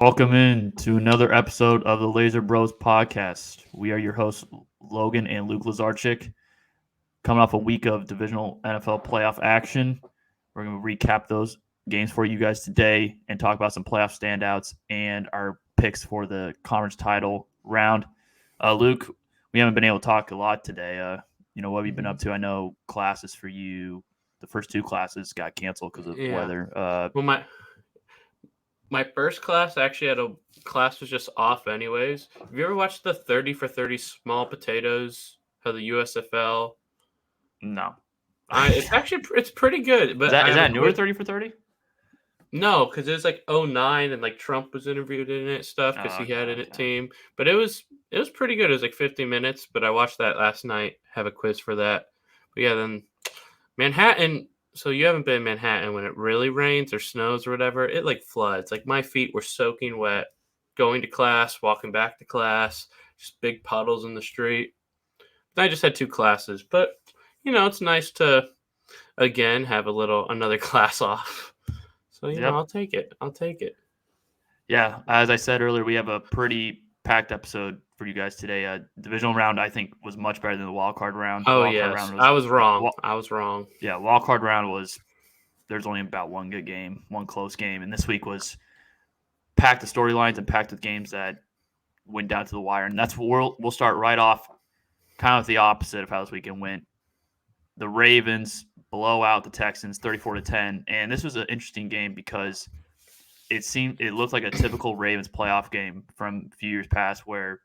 Welcome in to another episode of the Laser Bros podcast. We are your hosts, Logan and Luke Lazarchik. Coming off a week of divisional NFL playoff action, we're going to recap those games for you guys today and talk about some playoff standouts and our picks for the conference title round. Luke, we haven't been able to talk a lot today. What have you been up to? I know classes for you, the first two classes got canceled because of weather. Well, my first class actually had a class was just off anyways. Have you ever watched the 30 for 30 small potatoes? How the USFL? No. It's pretty good. But is that newer 30 for 30? No, because it was like 09 and like Trump was interviewed in it stuff because he had a team. But it was pretty good. It was like 50 minutes. But I watched that last night. Have a quiz for that. But yeah, then Manhattan. So you haven't been in Manhattan when it really rains or snows or whatever. It like floods. Like my feet were soaking wet going to class, walking back to class, just big puddles in the street. I just had two classes, but it's nice to again have another class off. So I'll take it. Yeah, as I said earlier, we have a pretty packed episode for you guys today. Divisional round, I think, was much better than the wild card round. I was wrong. Yeah, wild card round there's only about one good game, one close game, and this week was packed with storylines and packed with games that went down to the wire. And that's what we'll start right off, kind of with the opposite of how this weekend went. The Ravens blow out the Texans 34-10, and this was an interesting game because it looked like a typical Ravens playoff game from a few years past where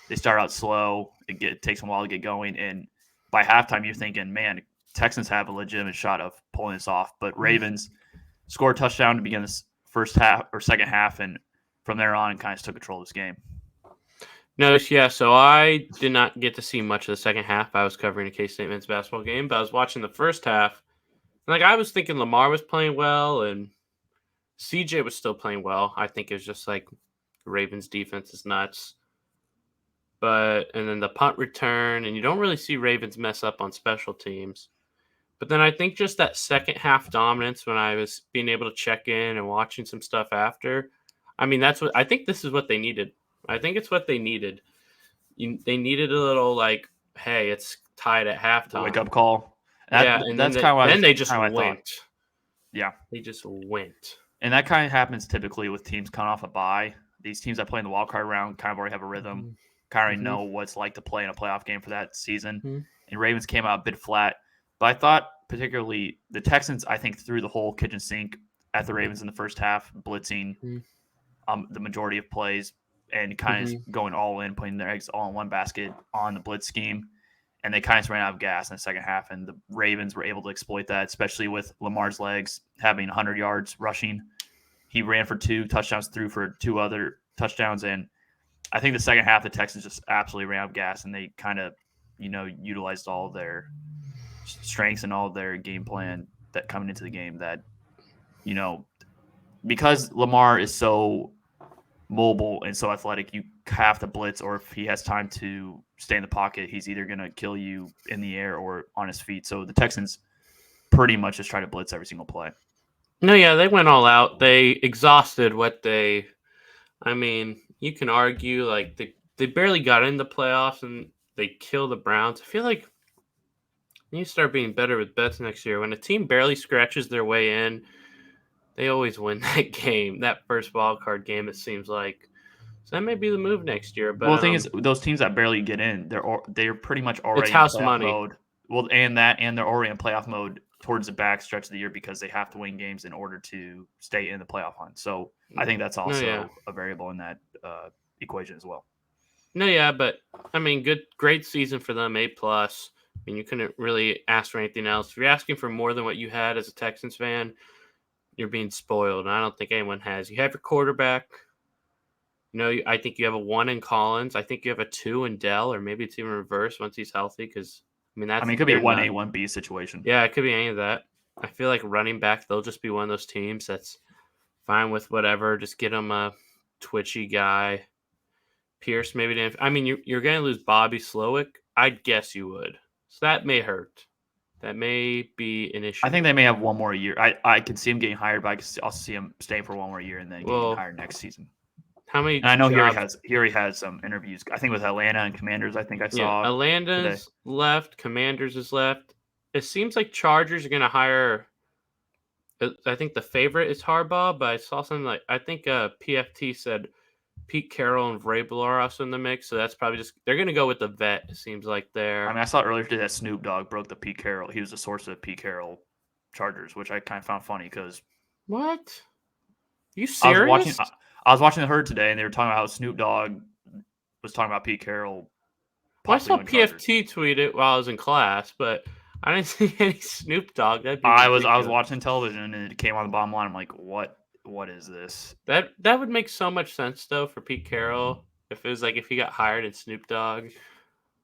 they start out slow, it takes them a while to get going, and by halftime you're thinking, man, Texans have a legitimate shot of pulling this off. But Ravens scored a touchdown to begin this first half or second half, and from there on kind of took control of this game. No, yeah, so I did not get to see much of the second half. I was covering a K-State men's basketball game, but I was watching the first half. And I was thinking Lamar was playing well and CJ was still playing well. I think it was just like Ravens defense is nuts. And then the punt return, and you don't really see Ravens mess up on special teams. But then I think just that second half dominance when I was being able to check in and watching some stuff after. I mean, I think this is what they needed. I think it's what they needed. They needed a little hey, it's tied at halftime. Wake up call. They just went. Yeah. They just went. And that kind of happens typically with teams coming off a bye. These teams that play in the wildcard round kind of already have a rhythm, kind of know what it's like to play in a playoff game for that season. And Ravens came out a bit flat. But I thought particularly the Texans, I think, threw the whole kitchen sink at the Ravens in the first half, blitzing the majority of plays and kind of going all in, putting their eggs all in one basket on the blitz scheme. And they kind of ran out of gas in the second half, and the Ravens were able to exploit that, especially with Lamar's legs having 100 yards rushing. He ran for 2 touchdowns, threw for 2 other touchdowns, and I think the second half the Texans just absolutely ran out of gas, and they kind of, utilized all of their strengths and all of their game plan that coming into the game that, because Lamar is so mobile and so athletic, you have to blitz, or if he has time to stay in the pocket, he's either going to kill you in the air or on his feet. So the Texans pretty much just try to blitz every single play. No, yeah, they went all out. They exhausted you can argue they barely got in the playoffs and they kill the Browns. I feel like you need to start being better with bets next year. When a team barely scratches their way in, they always win that game, that first wild card game, it seems like. So that may be the move next year. But the thing is, those teams that barely get in, they're pretty much already it's house in playoff money mode. Well, and they're already in playoff mode towards the back stretch of the year because they have to win games in order to stay in the playoff hunt. So I think that's also a variable in that equation as well. No, yeah, but great season for them, A+. You couldn't really ask for anything else. If you're asking for more than what you had as a Texans fan, you're being spoiled, and I don't think anyone has. You have your quarterback. I think you have a 1 in Collins. I think you have a 2 in Dell, or maybe it's even reverse once he's healthy. Because it could be a 1A, 1B situation. Yeah, it could be any of that. I feel like running back, they'll just be one of those teams that's fine with whatever. Just get them a twitchy guy. Pierce maybe didn't. You're going to lose Bobby Slowick. I'd guess you would. So that may hurt. That may be an issue. I think they may have one more year. I could see him getting hired, but I could also see him staying for one more year and then getting hired next season. How many? And I know jobs? he already has some interviews. I think with Atlanta and Commanders. I think I Yeah, saw today. Atlanta's left. Commanders is left. It seems like Chargers are going to hire. I think the favorite is Harbaugh, but I saw something like I think PFT said Pete Carroll and Vrabel are also in the mix, so that's probably just they're going to go with the vet. It seems like I there. mean, I saw earlier today that Snoop Dogg broke the Pete Carroll. He was the source of Pete Carroll Chargers, which I kind of found funny because What? You I was watching. serious? I was watching the herd today, and they were talking about how Snoop Dogg was talking about Pete Carroll Well, I possibly saw going Chargers. PFT tweet it while I was in class, but I didn't see any Snoop Dogg. That'd be I was ridiculous. watching television, and it came on the bottom line. I'm like, what is this? That would make so much sense though for Pete Carroll if it was like if he got hired in Snoop Dogg.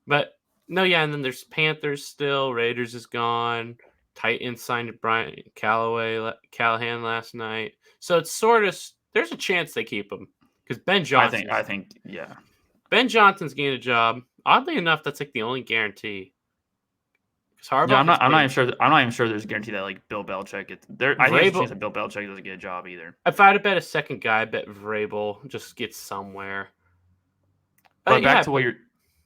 But no, yeah, and then there's Panthers still. Raiders is gone. Titans signed Brian Callahan last night. So it's sort of there's a chance they keep him because I think yeah. Ben Johnson's getting a job. Oddly enough, that's like the only guarantee. Because Harbaugh, Yeah, I'm not even sure. I'm not even sure there's a guarantee that like Bill Belichick gets there. I think there's a chance Vrabel. that Bill Belichick doesn't get a job either. If I had to bet a second guy, I bet Vrabel just gets somewhere. But back Yeah, to what you're.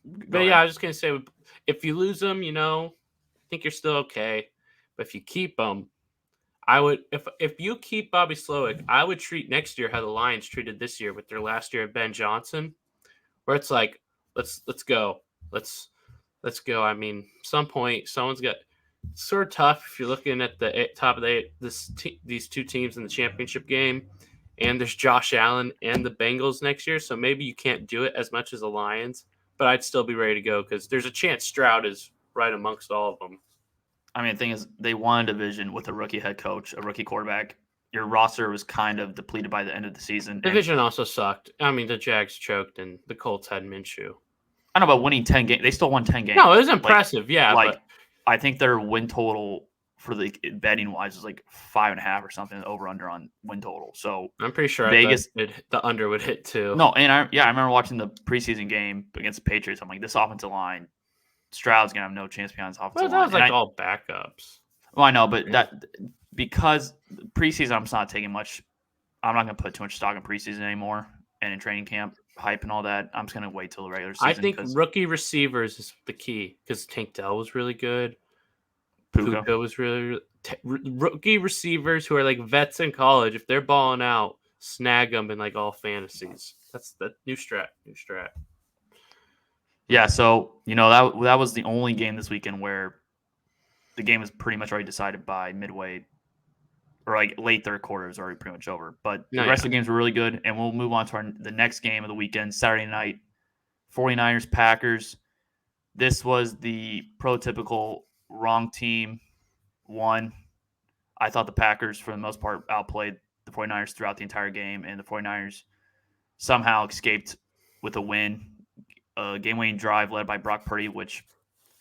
but Go yeah, ahead. I was just gonna say, if you lose them, I think you're still okay. But if you keep them, I would. If you keep Bobby Slowick, I would treat next year how the Lions treated this year with their last year of Ben Johnson, where it's like, let's go, let's go. I mean, some point someone's got. It's sort of tough if you're looking at the top of these two teams in the championship game, and there's Josh Allen and the Bengals next year, so maybe you can't do it as much as the Lions, but I'd still be ready to go because there's a chance Stroud is right amongst all of them. I mean, the thing is, they won a division with a rookie head coach, a rookie quarterback. Your roster was kind of depleted by the end of the season. Division also sucked. I mean, the Jags choked and the Colts had Minshew. I don't know about winning 10 games. They still won 10 games. No, it was impressive. Like, but I think their win total for the betting wise is like 5.5 or something over under on win total. So I'm pretty sure Vegas the under would hit too. No, and I remember watching the preseason game against the Patriots. I'm like, this offensive line, Stroud's gonna have no chance behind this offensive Well, that line. was like all backups. Well, I know, but that because preseason, I'm just not taking much. I'm not gonna put too much stock in preseason anymore, and in training camp hype and all that. I'm just gonna wait till the regular season. I think rookie receivers is the key because Tank Dell was really good. Puka was really rookie receivers who are like vets in college. If they're balling out, snag them in like all fantasies. That's the new strat. Yeah, so that was the only game this weekend where the game was pretty much already decided by midway or like late third quarter is already pretty much over. But the rest of the games were really good, and we'll move on to the next game of the weekend, Saturday night, 49ers Packers. This was the prototypical wrong team won. I thought the Packers, for the most part, outplayed the 49ers throughout the entire game, and the 49ers somehow escaped with a win. A game-winning drive led by Brock Purdy, which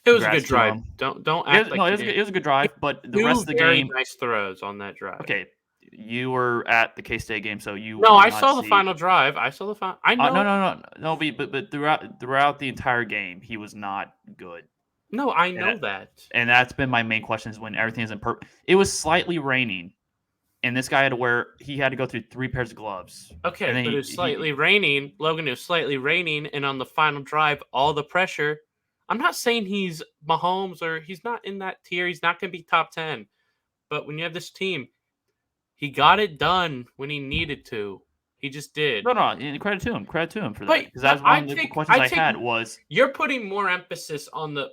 it was a good drive. Don't act like it was a good drive, but the rest of the very game, nice throws on that drive. Okay, you were at the K-State game, so you no, I saw the final drive. I saw the final. I know. No, but throughout the entire game, he was not good. No, I know that. And that's been my main question is when everything isn't perfect. It was slightly raining, and this guy had to go through 3 pairs of gloves. Okay, but it was slightly raining. Logan, it was slightly raining, and on the final drive, all the pressure. I'm not saying he's Mahomes or he's not in that tier. He's not going to be top 10. But when you have this team, he got it done when he needed to. He just did. No, credit to him. Credit to him for that. Because that's one of the questions I had was... You're putting more emphasis on the...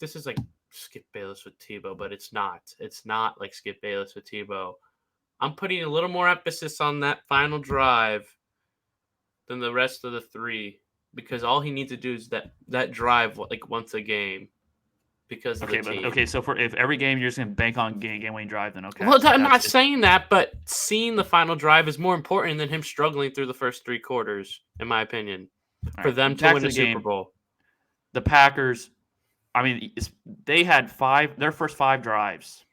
this is like Skip Bayless with Tebow, but it's not. It's not like Skip Bayless with Tebow. I'm putting a little more emphasis on that final drive than the rest of the 3 because all he needs to do is that drive like once a game because of the team. So if every game you're just going to bank on game-winning drive, then okay. Well, I'm not saying that, but seeing the final drive is more important than him struggling through the first 3 quarters, in my opinion, for them to win the Super Bowl. The Packers, I mean, they had their first 5 drives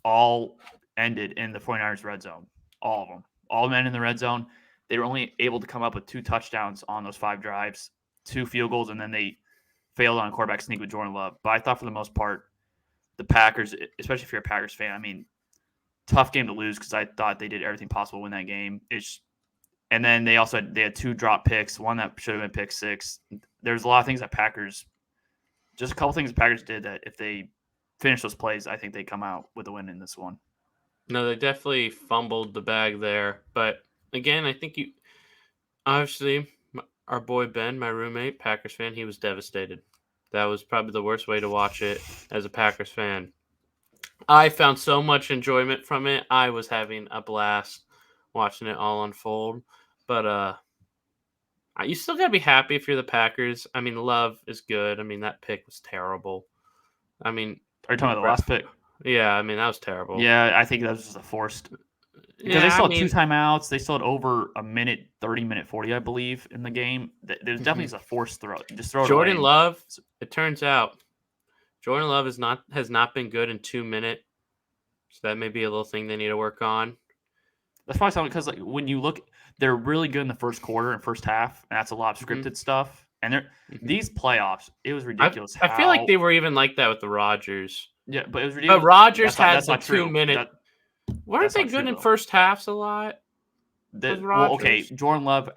all ended in the 49ers red zone. All of them. All of them ended in the red zone. They were only able to come up with 2 touchdowns on those 5 drives, 2 field goals, and then they failed on a quarterback sneak with Jordan Love. But I thought for the most part, the Packers, especially if you're a Packers fan, I mean, tough game to lose because I thought they did everything possible to win that game. And then they had 2 drop picks, one that should have been pick 6. There's a lot of things that just a couple things the Packers did that if they finish those plays, I think they come out with a win in this one. No, they definitely fumbled the bag there. But again, I think obviously, our boy Ben, my roommate, Packers fan, he was devastated. That was probably the worst way to watch it as a Packers fan. I found so much enjoyment from it. I was having a blast watching it all unfold. But you still gotta be happy if you're the Packers. I mean, Love is good. I mean, that pick was terrible. I mean, are you talking about the last pick? Yeah, I mean that was terrible. Yeah, I think that was just a forced. Because they still had 2 timeouts. They still had over a minute, 30, minute 40, I believe, in the game. There's definitely a forced throw. Just throw it Jordan away. Love, it turns out, Jordan Love has not been good in 2 minutes. So that may be a little thing they need to work on. That's probably something because when you look, they're really good in the first quarter and first half, and that's a lot of scripted stuff. And these playoffs, it was ridiculous. I feel like they were even like that with the Rodgers. Yeah, but it was ridiculous. But Rodgers had the 2 minute. Weren't they good in first halves a lot? Okay, Jordan Love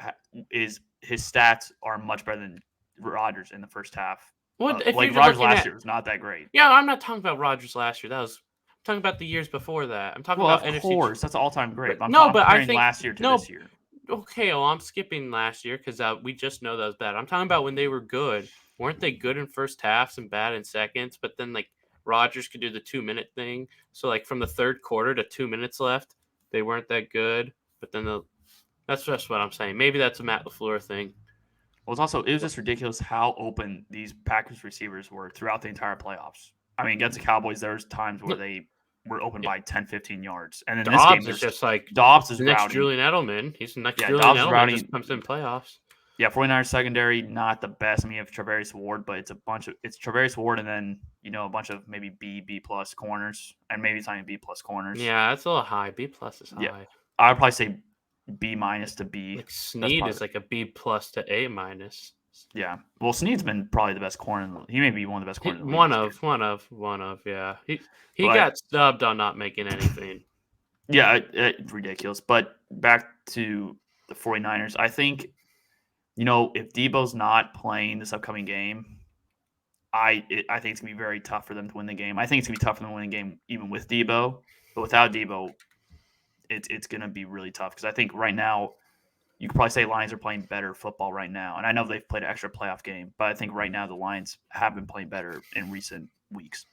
his stats are much better than Rodgers in the first half. Like Rodgers last year was not that great. Yeah, I'm not talking about Rodgers last year. I'm talking about the years before that. I'm talking about NFC. Of course, that's all time great. But I'm I think last year to this year. Okay, well, I'm skipping last year because we just know that was bad. I'm talking about when they were good. Weren't they good in first halves and bad in seconds? But then like Rodgers could do the 2 minute thing. So like from the third quarter to 2 minutes left, they weren't that good. But then that's just what I'm saying. Maybe that's a Matt LaFleur thing. Well, it was just ridiculous how open these Packers receivers were throughout the entire playoffs. I mean, against the Cowboys, there was times where they were open by 10, 15 yards. And in this game, is just like Dobbs is next routing. Julian Edelman. He's the next Julian Dobbs Edelman just comes in playoffs. Yeah, 49ers secondary, not the best. I mean, you have Travarius Ward, but it's Travarius Ward and then, a bunch of maybe B plus corners, and maybe it's not even B plus corners. Yeah, that's a little high. B plus is high. Yeah. I would probably say B minus to B. Like Snead is like a B plus to A minus. Yeah. Well, Snead's been probably the best corner. He may be one of the best corners. One of. Yeah. He got stubbed on not making anything. Yeah, it's ridiculous. But back to the 49ers, I think, if Debo's not playing this upcoming game, I think it's going to be very tough for them to win the game. I think it's going to be tough for them to win the game even with Debo. But without Debo, it's going to be really tough because I think right now, you could probably say Lions are playing better football right now. And I know they've played an extra playoff game, but I think right now the Lions have been playing better in recent weeks.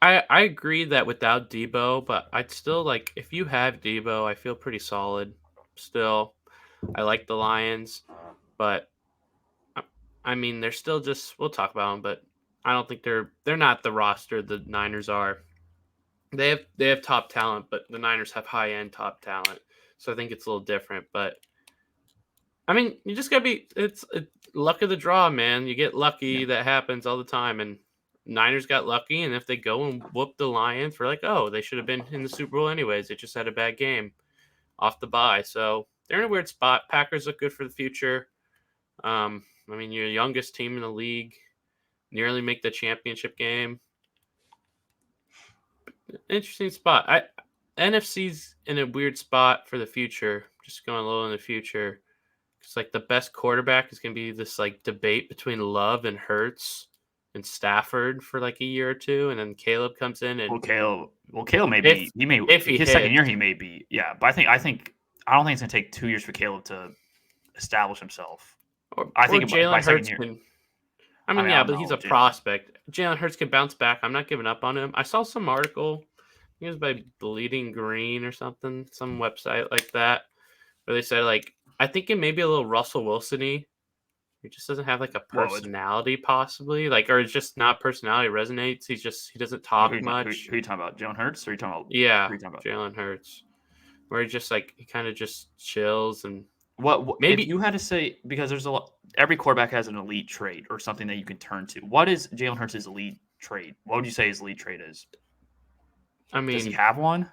I agree that without Debo, but I'd still like, if you have Debo, I feel pretty solid still. I like the Lions, but I mean, they're still just, we'll talk about them, but I don't think they're not the roster the Niners are. They have top talent, but the Niners have high-end top talent. So I think it's a little different, but I mean, you just gotta it's luck of the draw, man. You get lucky. Yeah. That happens all the time. And Niners got lucky. And if they go and whoop the Lions, we're like, oh, they should have been in the Super Bowl anyways. They just had a bad game off the bye. So they're in a weird spot. Packers look good for the future. I mean, you're the youngest team in the league. Nearly make the championship game. Interesting spot. NFC's in a weird spot for the future. Just going a little in the future. It's like the best quarterback is going to be this like debate between Love and Hurts and Stafford for like a year or two, and then Caleb comes in and Caleb may be second year he may be, yeah. But I don't think it's going to take 2 years for Caleb to establish himself. I think Jalen Hurts can. I mean, but he's a prospect. Jalen Hurts can bounce back. I'm not giving up on him. I saw some article. I think it was by Bleeding Green or something, some website like that, where they said like, I think it may be a little Russell Wilson-y. He just doesn't have like a personality, possibly, like, or it's just not personality resonates. He doesn't talk much. Who are you talking about? Jalen Hurts? Or are you talking about? Yeah, Jalen Hurts, where he just like he kind of just chills and. What maybe you had to say, because there's every quarterback has an elite trait or something that you can turn to. What is Jalen Hurts' elite trait? What would you say his elite trait is? I mean, does he have one?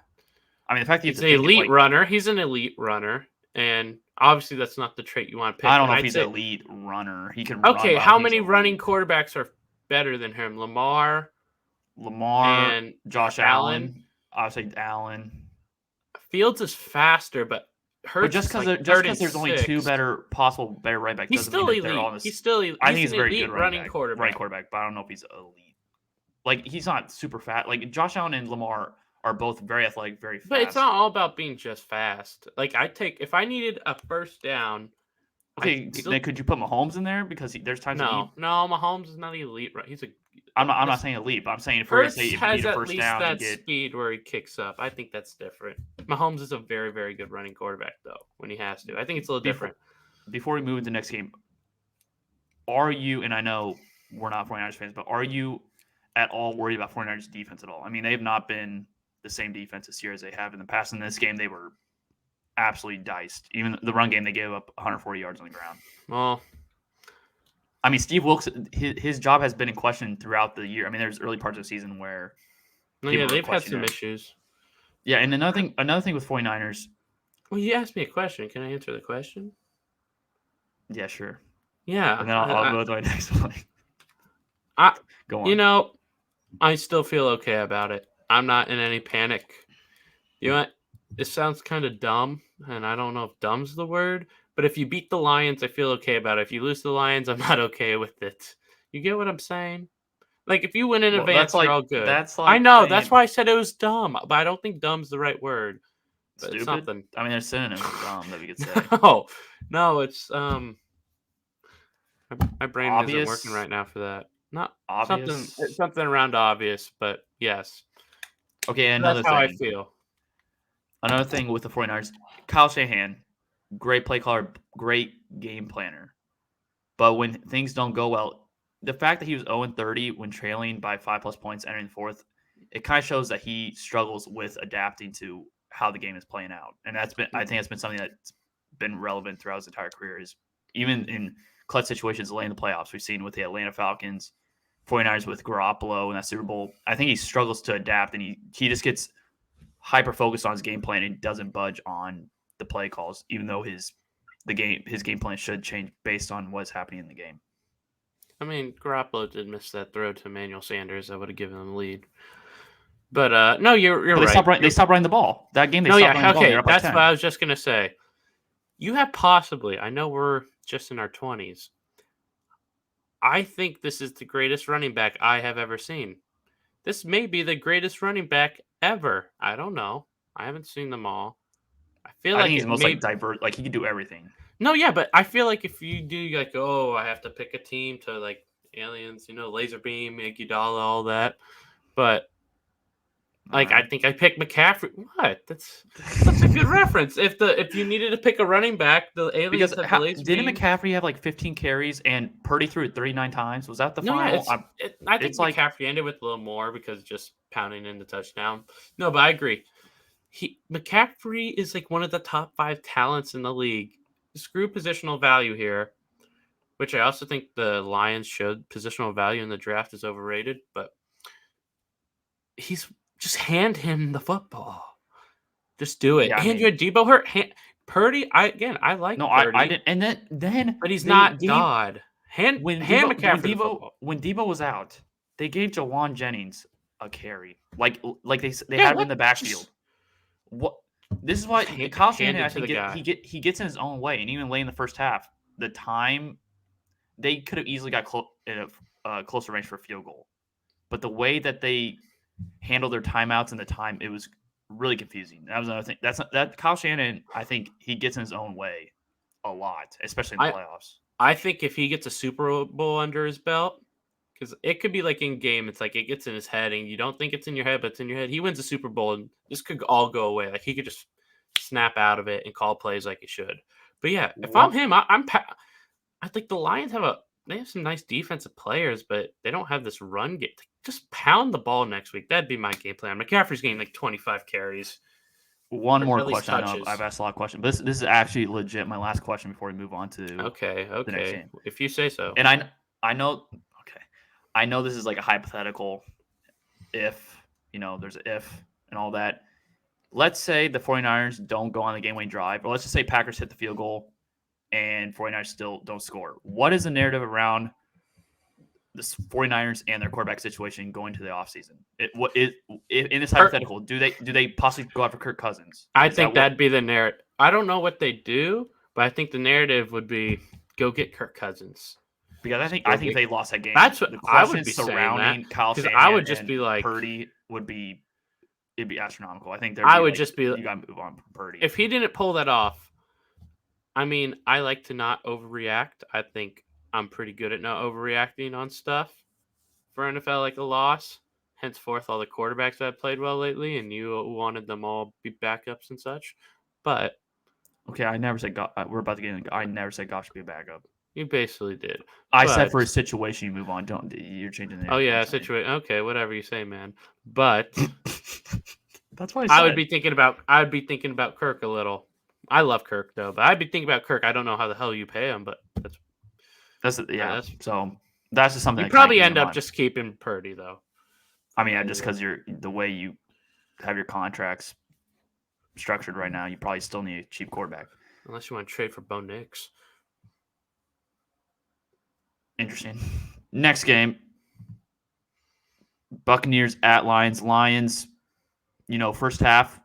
I mean, the fact that he's an elite runner. He's an elite runner, and obviously that's not the trait you want to pick. I don't know if he's an elite runner. He can. Okay, how many running quarterbacks are better than him? Lamar, and Josh Allen. I would say Allen. Fields is faster, but Hurts But just because there's only two better right backs he's doesn't still mean that elite. they're all this. He's still elite. I think he's an a very elite good running quarterback. Running quarterback, but I don't know if he's elite. Like he's not super fast. Like Josh Allen and Lamar are both very athletic, very fast. But it's not all about being just fast. Like if I needed a first down. Okay, then could you put Mahomes in there because there's times no, Mahomes is not elite. Right, he's a. I'm not saying elite, but I'm saying if we're gonna say if you need a first down and get speed where he kicks up, I think that's different. Mahomes is a very, very good running quarterback though when he has to. I think it's a little different. Before we move into the next game, are you? And I know we're not 49ers fans, but are you at all worried about 49ers defense at all? I mean, they have not been the same defense this year as they have in the past. In this game, they were absolutely diced. Even the run game, they gave up 140 yards on the ground. Well, I mean, Steve Wilkes, his job has been in question throughout the year. I mean, there's early parts of the season where they've had some issues. Yeah, and another thing with 49ers. Well, you asked me a question. Can I answer the question? Yeah, sure. Yeah. And then I'll go to my next one. Go on. I still feel okay about it. I'm not in any panic. You know what? It sounds kind of dumb, and I don't know if dumb's the word, but if you beat the Lions, I feel okay about it. If you lose the Lions, I'm not okay with it. You get what I'm saying? Like, if you win in advance, you're all good. I know. That's why I said it was dumb, but I don't think dumb's the right word. But stupid? It's something. I mean, there's synonyms for dumb that we could say. No, it's my brain obvious? isn't working right now for that. Not obvious. Something around obvious, but yes. Okay, that's how I feel. Another thing with the 49ers, Kyle Shanahan, great play caller, great game planner. But when things don't go well, the fact that he was 0-30 when trailing by 5+ points entering the fourth, it kind of shows that he struggles with adapting to how the game is playing out. And I think that's been something that's been relevant throughout his entire career, is even in clutch situations late in the playoffs. We've seen with the Atlanta Falcons, 49ers with Garoppolo in that Super Bowl. I think he struggles to adapt, and he just gets hyper focused on his game plan and doesn't budge on the play calls, even though his game plan should change based on what's happening in the game. I mean, Garoppolo did miss that throw to Emmanuel Sanders. I would have given them the lead. But no, you're right. They stopped running the ball. That game, running the ball. Okay, that's what I was just going to say. You have possibly, I know we're just in our 20s. I think this is the greatest running back I have ever seen. This may be the greatest running back ever. I don't know. I haven't seen them all. I think he's most diverse. Like, he can do everything. No, yeah, but I feel like if you do I have to pick a team to aliens, laser beam, Iguodala, all that. But I think I picked McCaffrey. What? That's a good reference. If you needed to pick a running back, the aliens have the laser beam. Didn't McCaffrey have 15 carries and Purdy threw it 39 times? Was that the final? Yeah, I think McCaffrey ended with a little more because just pounding in the touchdown. No, but I agree. McCaffrey is one of the top 5 talents in the league. Screw positional value here, which I also think the Lions showed positional value in the draft is overrated, but just hand him the football. Just do it. You had Debo hurt. Purdy, I like Purdy. I didn't. And then but he's not God. Hand McCaffrey the football. When Debo was out, they gave Jawan Jennings a carry. Like they had him in the backfield. What? This is why Kyle Shanahan, I think, he gets in his own way, and even late in the first half, the time they could have easily got in a closer range for a field goal, but the way that they handled their timeouts and the time, it was really confusing. That was another thing. That Kyle Shanahan, I think he gets in his own way a lot, especially in the playoffs. I think if he gets a Super Bowl under his belt, because it could be in game, it's it gets in his head, and you don't think it's in your head, but it's in your head. He wins the Super Bowl, and this could all go away. He could just snap out of it and call plays like he should. But yeah, if I'm him, I think the Lions they have some nice defensive players, but they don't have this run game. Just pound the ball next week. That'd be my game plan. McCaffrey's getting 25 carries. One more question. I know I've asked a lot of questions, but this is actually legit. My last question before we move on to the next game. If you say so. And I know. Okay, I know this is a hypothetical. If there's an if and all that. Let's say the 49ers don't go on the game-winning drive, or let's just say Packers hit the field goal and 49ers still don't score. What is the narrative around the 49ers and their quarterback situation going to the offseason? In this hypothetical, do they possibly go after Kirk Cousins? I think that'd be the narrative. I don't know what they do, but I think the narrative would be go get Kirk Cousins. Because I think if they lost that game, that's what the I would questions be surrounding Kyle because Shanahan I would just and be like Purdy it'd be astronomical. I think I would just be you got to move on from Purdy. If he didn't pull that off, I mean, I like to not overreact. I think I'm pretty good at not overreacting on stuff for NFL like a loss. Henceforth, all the quarterbacks that have played well lately, and you wanted them all be backups and such. But okay, I never said we're about to get in. I never said Goff should be a backup. You basically did. I said for his situation, you move on. You're changing the. Oh yeah, situation. Okay, whatever you say, man. But that's why I would be thinking about Kirk a little. I love Kirk though, but I'd be thinking about Kirk. I don't know how the hell you pay him, but that's so that's just something. You probably end up just keeping Purdy though. I mean, just because the way you have your contracts structured right now, you probably still need a cheap quarterback. Unless you want to trade for Bo Nix. Interesting. Next game. Buccaneers at Lions. Lions, first half,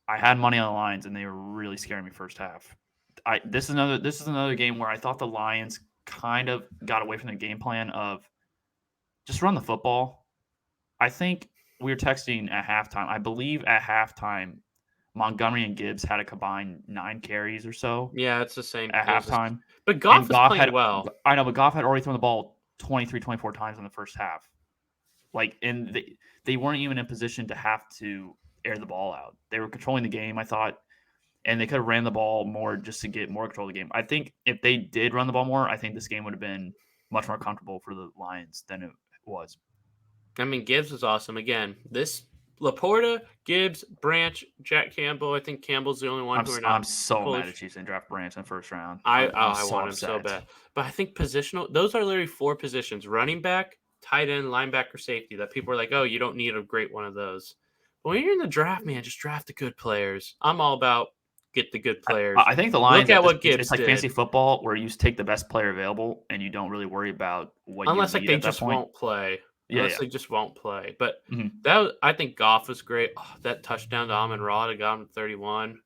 I had money on the Lions, and they were really scaring me first half. This is another game where I thought the Lions kind of got away from the game plan of just run the football. I think we were texting at halftime. I believe at halftime, Montgomery and Gibbs had a combined 9 carries or so. Yeah, it's the same at halftime. But Goff was playing well. I know, but Goff had already thrown the ball 23, 24 times in the first half. And they weren't even in position to have to air the ball out. They were controlling the game, I thought, and they could have ran the ball more just to get more control of the game. I think if they did run the ball more, I think this game would have been much more comfortable for the Lions than it was. I mean, Gibbs was awesome. Again, this Laporta, Gibbs, Branch, Jack Campbell. I think Campbell's the only one who are not. I'm so mad at Chiefs didn't draft Branch in the first round. I want him so bad. But I think positional, those are literally 4 positions: running back, tight end, linebacker, safety. That people are like, oh, you don't need a great one of those. But when you're in the draft, man, just draft the good players. I'm all about get the good players. I think the Lions. Look at what Gibbs It's like fantasy football where you take the best player available and you don't really worry about what. Unless like they just won't play. They just won't play. But I think Goff was great. Oh, that touchdown to Amon-Ra to got him 31.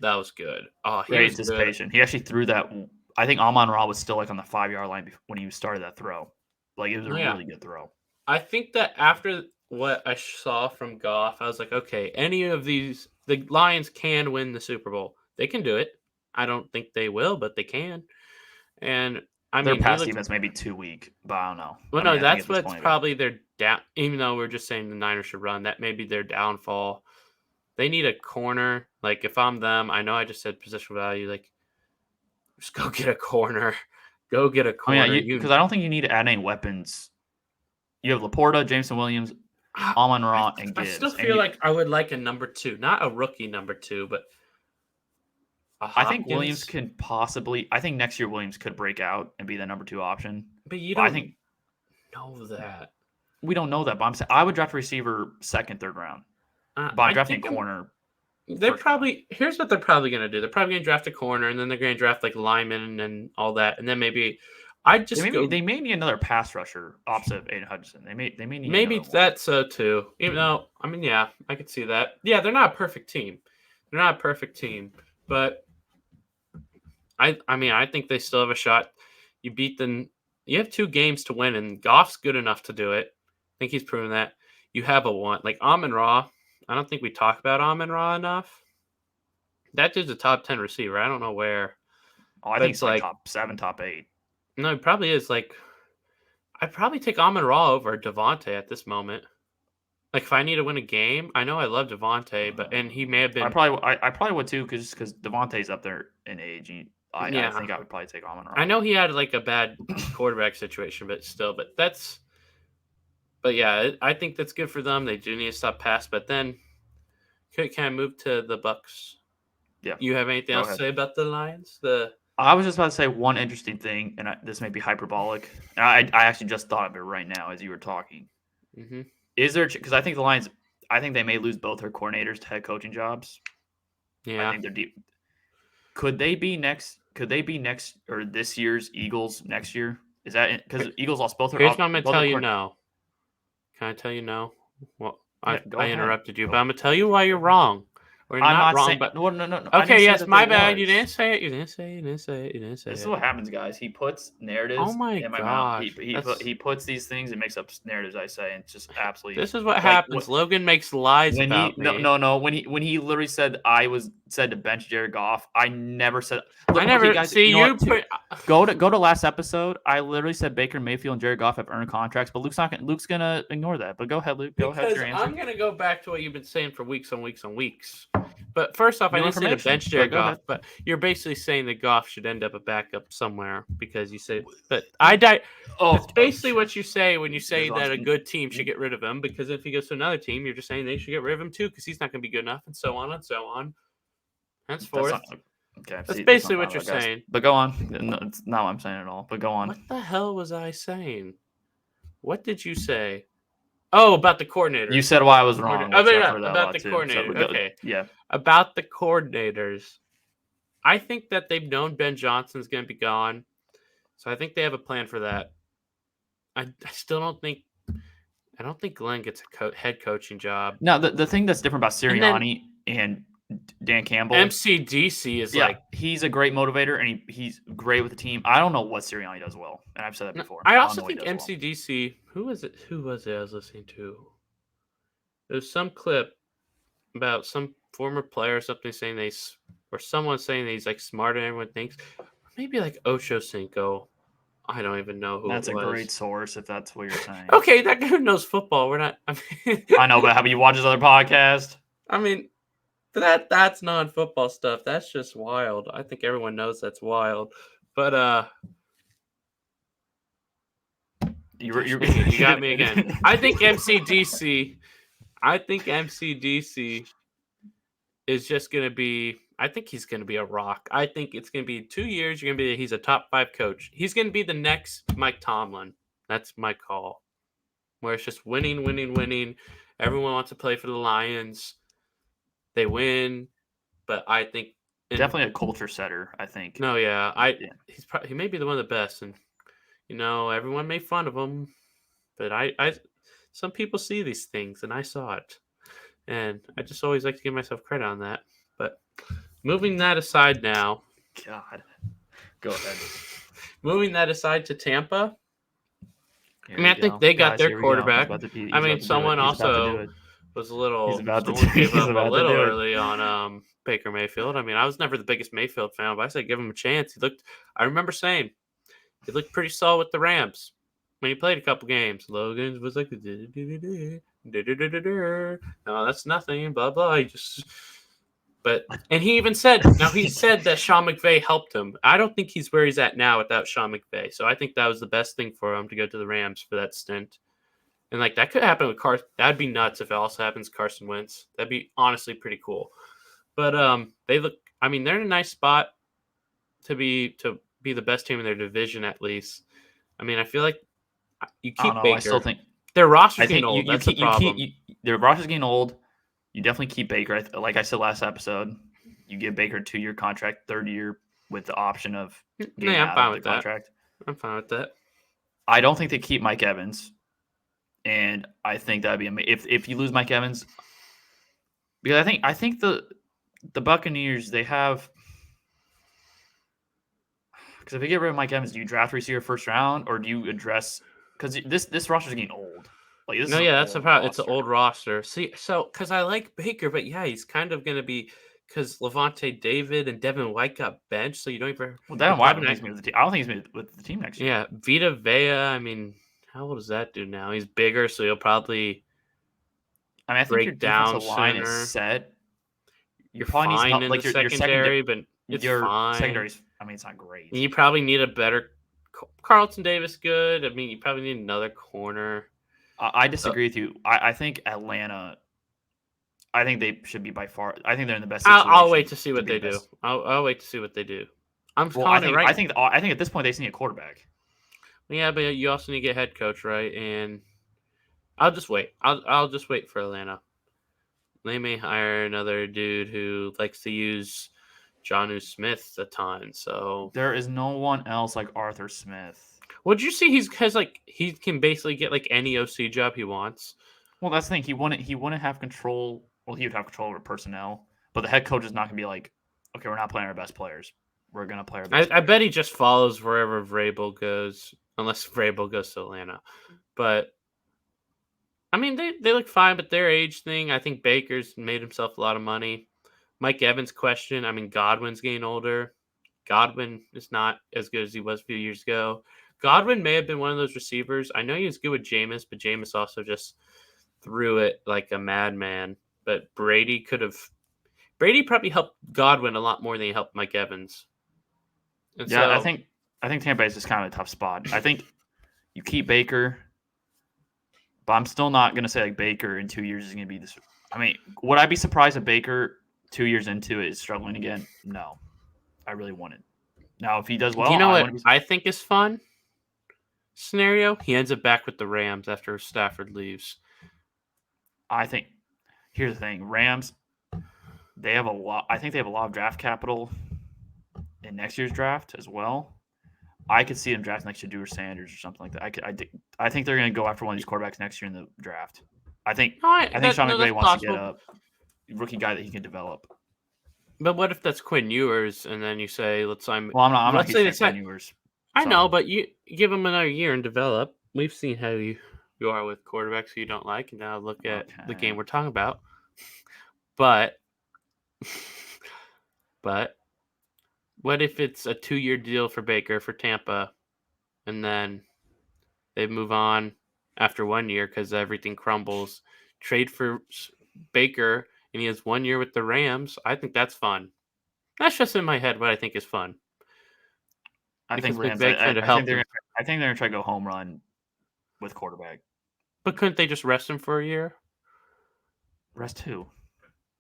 That was good. Oh, great anticipation. He actually threw that. I think Amon-Ra was still like on the 5-yard line when he started that throw. Like it was a really good throw. I think that after what I saw from Goff, I was like, okay, any of these, the Lions can win the Super Bowl. They can do it. I don't think they will, but they can. And their pass defense may be too weak, but I don't know. Well, that's what's probably their down. Even though we're just saying the Niners should run, that may be their downfall. They need a corner. Like if I'm them, I know I just said positional value. Like just go get a corner. Go get a corner. Because I don't think you need to add any weapons. You have Laporta, Jameson Williams, Amon-Ra, and Gibbs. I still feel like I would like a number 2, not a rookie number 2, but. I think Williams can possibly. I think next year Williams could break out and be the number 2 option. But you don't know that. We don't know that. But I'm saying I would draft a receiver 2nd, 3rd round. But I'm drafting a corner. Here's what they're probably going to do. They're probably going to draft a corner, and then they're going to draft like linemen and all that, and then maybe. They may need another pass rusher opposite of Aiden Hutchinson. They may need. Maybe that's so too. Even though I could see that. Yeah, they're not a perfect team. But. I think they still have a shot. You beat them. You have 2 games to win, and Goff's good enough to do it. I think he's proven that. You have a one. Like Amon-Ra, I don't think we talk about Amon-Ra enough. That dude's a top 10 receiver. I don't know where. Oh, I think it's like top 7, top 8. No, it probably is. Like, I'd probably take Amon-Ra over Devontae at this moment. Like, if I need to win a game, I know I love Devontae, and he may have been. I probably would too, because Devontae's up there in age. I think I would probably take Amon-Ra. I know he had like a bad quarterback situation, but yeah, I think that's good for them. They do need to stop pass, but then can I move to the Bucks? Yeah. You have anything else to say about the Lions? I was just about to say one interesting thing, and this may be hyperbolic. And I actually just thought of it right now as you were talking. Mm-hmm. Is there, because I think the Lions, they may lose both their coordinators to head coaching jobs. Yeah. I think they're deep. Could they be next or this year's Eagles next year? Is that because Eagles lost both their? Here's what I'm going to both tell their you corner- no. Can I tell you no? Well, Yeah, go I ahead. interrupted you, Go but I'm going to tell you why you're wrong. Or I'm not not wrong, saying. but No. I okay, didn't say yes, that my there bad. was. You didn't say it. You didn't say it. This is what happens, guys. He puts narratives Oh my in my mouth. gosh, He puts these things and makes up narratives. I say, and it's just absolutely. This is what like, happens. Logan makes lies when about me. No. When he literally said said to bench Jared Goff, I never said. Look, I never okay, guys. see You know you. what? Go to last episode. I literally said Baker Mayfield and Jared Goff have earned contracts, but Luke's gonna ignore that. But go ahead, Luke. Go ahead with your answer. I'm gonna go back to what you've been saying for weeks on weeks on weeks. But first off, I New didn't say to information, bench but Jared go Goff, ahead. but you're basically saying that Goff should end up a backup somewhere because you say. But I die. That's basically what you say when you say that a good team should get rid of him. Because if he goes to another team, you're just saying they should get rid of him too because he's not going to be good enough, and so on and so on. Henceforth. Okay, that's basically what you're saying. But go on. No, it's not what I'm saying at all. But go on. What the hell was I saying? What did you say? Oh, about the coordinator. You said why I was wrong. About the coordinator. Okay. Yeah. About the coordinators. I think that they've known Ben Johnson's going to be gone. So I think they have a plan for that. I still don't think Glenn gets a head coaching job. No, the thing that's different about Sirianni and Dan Campbell. MCDC is he's a great motivator and he's great with the team. I don't know what Sirianni does well, and I've said that before. I also think MCDC. Who was it? Who was it I was listening to? There was some clip about some former player or something saying someone saying that he's like smarter than everyone thinks. Maybe like Ocho Cinco. I don't even know who. That's a great source if that's what you're saying. Okay, that guy knows football. We're not. I know, but have you watched his other podcast? I mean, that's non-football stuff. That's just wild. I think everyone knows that's wild. But you got me again. I think MCDC is just going to be. I think he's going to be a rock. I think it's going to be 2 years. He's a top 5 coach. He's going to be the next Mike Tomlin. That's my call. Where it's just winning. Everyone wants to play for the Lions. They win, but I think definitely a culture setter. I think. No, yeah, he may be one of the best, and everyone made fun of him, but some people see these things, and I saw it, and I just always like to give myself credit on that. But moving that aside now, God, go ahead. Moving that aside to Tampa. I think they got their quarterback. Someone also was a little gave up a little early on Baker Mayfield. I was never the biggest Mayfield fan, but I said give him a chance. I remember saying he looked pretty solid with the Rams when he played a couple games. Logan was like, no, that's nothing, blah blah. And he even said, that Sean McVay helped him. I don't think he's where he's at now without Sean McVay. So I think that was the best thing for him to go to the Rams for that stint. And that could happen with Carson. That'd be nuts if it also happens to Carson Wentz. That'd be honestly pretty cool. But they're in a nice spot to be the best team in their division at least. I feel like you keep Baker. I still think their roster's getting old. That's the problem. Their roster's getting old. You definitely keep Baker. Like I said last episode, you give Baker a 2-year contract, third year with the option of getting out of the contract. I'm fine with that. I don't think they keep Mike Evans, and I think that'd be amazing if you lose Mike Evans. Because I think the Buccaneers, they have, because if you get rid of Mike Evans, do you draft receiver first round or do you address, because this roster is getting old. That's the problem. It's an old roster. See, because I like Baker, but yeah, he's kind of going to be, because Levante David and Devin White got benched, so you don't even. Well, Devin White needs to be with the team. I don't think he's with the team next year. Yeah, Vita Vea. How old does that dude now? He's bigger, so he'll probably. I think your defensive line is set. You're fine in the secondary, but your fine. Secondary's. It's not great. And you probably need a better Carlton Davis. Good. You probably need another corner. I disagree with you. I think Atlanta. I think they should be by far. I think they're in the best situation. I'll wait to see what they do. I'll wait to see what they do. I think at this point they just need a quarterback. Yeah, but you also need to get a head coach, right? And I'll just wait. I'll just wait for Atlanta. They may hire another dude who likes to use Jonnu Smith a ton. So there is no one else like Arthur Smith. Well, did you see he can basically get like any OC job he wants? Well, that's the thing. He wouldn't have control. Well, he would have control over personnel, but the head coach is not going to be like, okay, we're not playing our best players. We're going to play our best. I bet he just follows wherever Vrabel goes, unless Vrabel goes to Atlanta. But I mean, they look fine, but their age thing, I think Baker's made himself a lot of money. Mike Evans' question, I mean, Godwin's getting older. Godwin is not as good as he was a few years ago. Godwin may have been one of those receivers. I know he was good with Jameis, but Jameis also just threw it like a madman. But Brady probably helped Godwin a lot more than he helped Mike Evans. And yeah, I think Tampa Bay is just kind of a tough spot. I think you keep Baker, but I'm still not going to say like Baker in 2 years is going to be this. I mean, would I be surprised if Baker 2 years into it is struggling again? No, I really wouldn't. Now, if he does well, you know what I think is fun scenario? He ends up back with the Rams after Stafford leaves. I think here's the thing: Rams, they have a lot. I think they have a lot of draft capital in next year's draft as well. I could see them drafting like Shedeur Sanders or something like that. I think they're going to go after one of these quarterbacks next year in the draft. I think Sean McVay wants to get a rookie guy that he can develop. But what if that's Quinn Ewers, and then you say, let's sign? Well, I'm not saying Quinn Ewers. I know, but you give him another year and develop. We've seen how you are with quarterbacks who you don't like, and now look at the game we're talking about. But what if it's a 2-year deal for Baker for Tampa, and then they move on after 1 year because everything crumbles? Trade for Baker, and he has 1 year with the Rams. I think that's fun. That's just in my head what I think is fun. I think Rams. I think they're going to try to go home run with quarterback. But couldn't they just rest him for a year? Rest who?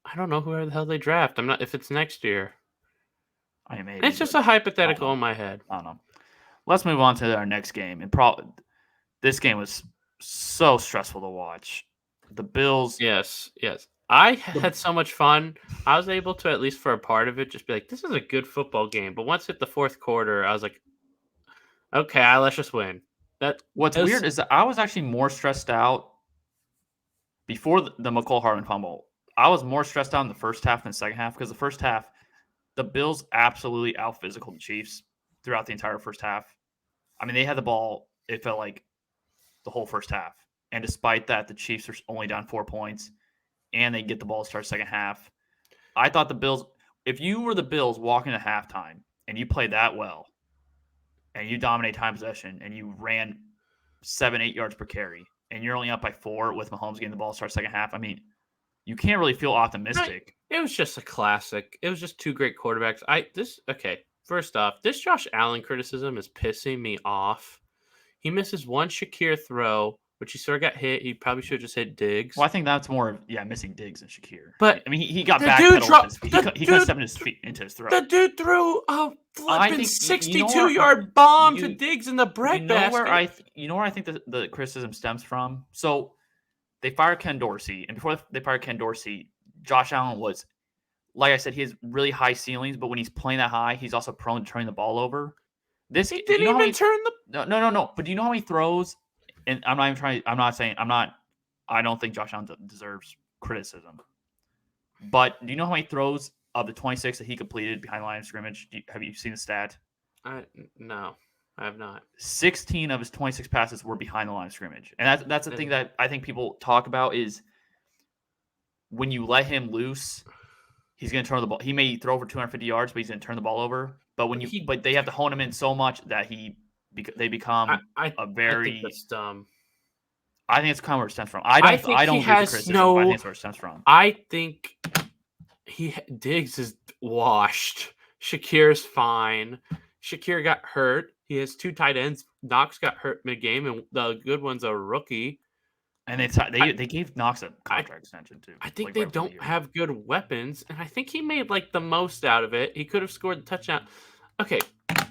I don't know who the hell they draft. I'm not. If it's next year. I mean, maybe, it's just a hypothetical in my head. I don't know. Let's move on to our next game. And this game was so stressful to watch. The Bills. Yes. I had so much fun. I was able to, at least for a part of it, just be like, this is a good football game. But once hit the fourth quarter, I was like, okay, let's just win. What's weird is that I was actually more stressed out before the McCole Hardman fumble. I was more stressed out in the first half than the second half because the first half, the Bills absolutely out-physical the Chiefs throughout the entire first half. I mean, they had the ball, it felt like, the whole first half. And despite that, the Chiefs are only down 4 points, and they get the ball to start second half. I thought the Bills, if you were the Bills walking to halftime and you played that well, and you dominate time possession, and you ran 7-8 yards per carry, and you're only up by 4 with Mahomes getting the ball to start second half, I mean, you can't really feel optimistic. It was just a classic. It was just two great quarterbacks. First off, this Josh Allen criticism is pissing me off. He misses one Shakir throw, which he sort of got hit. He probably should have just hit Diggs. Well, I think that's more of, missing Diggs than Shakir. But I mean, he got backpedaled. He couldn't step into his throw. The dude threw a flipping 62-yard bomb to Diggs in the bread basket. You know where I think the criticism stems from? So they fired Ken Dorsey, and before they fired Ken Dorsey, Josh Allen was, like I said, he has really high ceilings, but when he's playing that high, he's also prone to turning the ball over. He didn't even turn the... No. But do you know how many throws? And I don't think Josh Allen deserves criticism. But do you know how many throws of the 26 that he completed behind the line of scrimmage? Have you seen the stat? No, I have not. 16 of his 26 passes were behind the line of scrimmage. And that's the thing that I think people talk about is when you let him loose, he's going to turn the ball. He may throw for 250 yards, but he's going to turn the ball over. But but they have to hone him in so much that they become a very. I think that's dumb. I think it's kind of where it stems from. I don't agree with criticism, but I think it's where it stems from. I think Diggs is washed. Shakir's fine. Shakir got hurt. He has 2 tight ends. Knox got hurt mid-game, and the good one's a rookie. And they gave Knox a contract extension too. I think they don't have good weapons, and I think he made the most out of it. He could have scored the touchdown. Okay,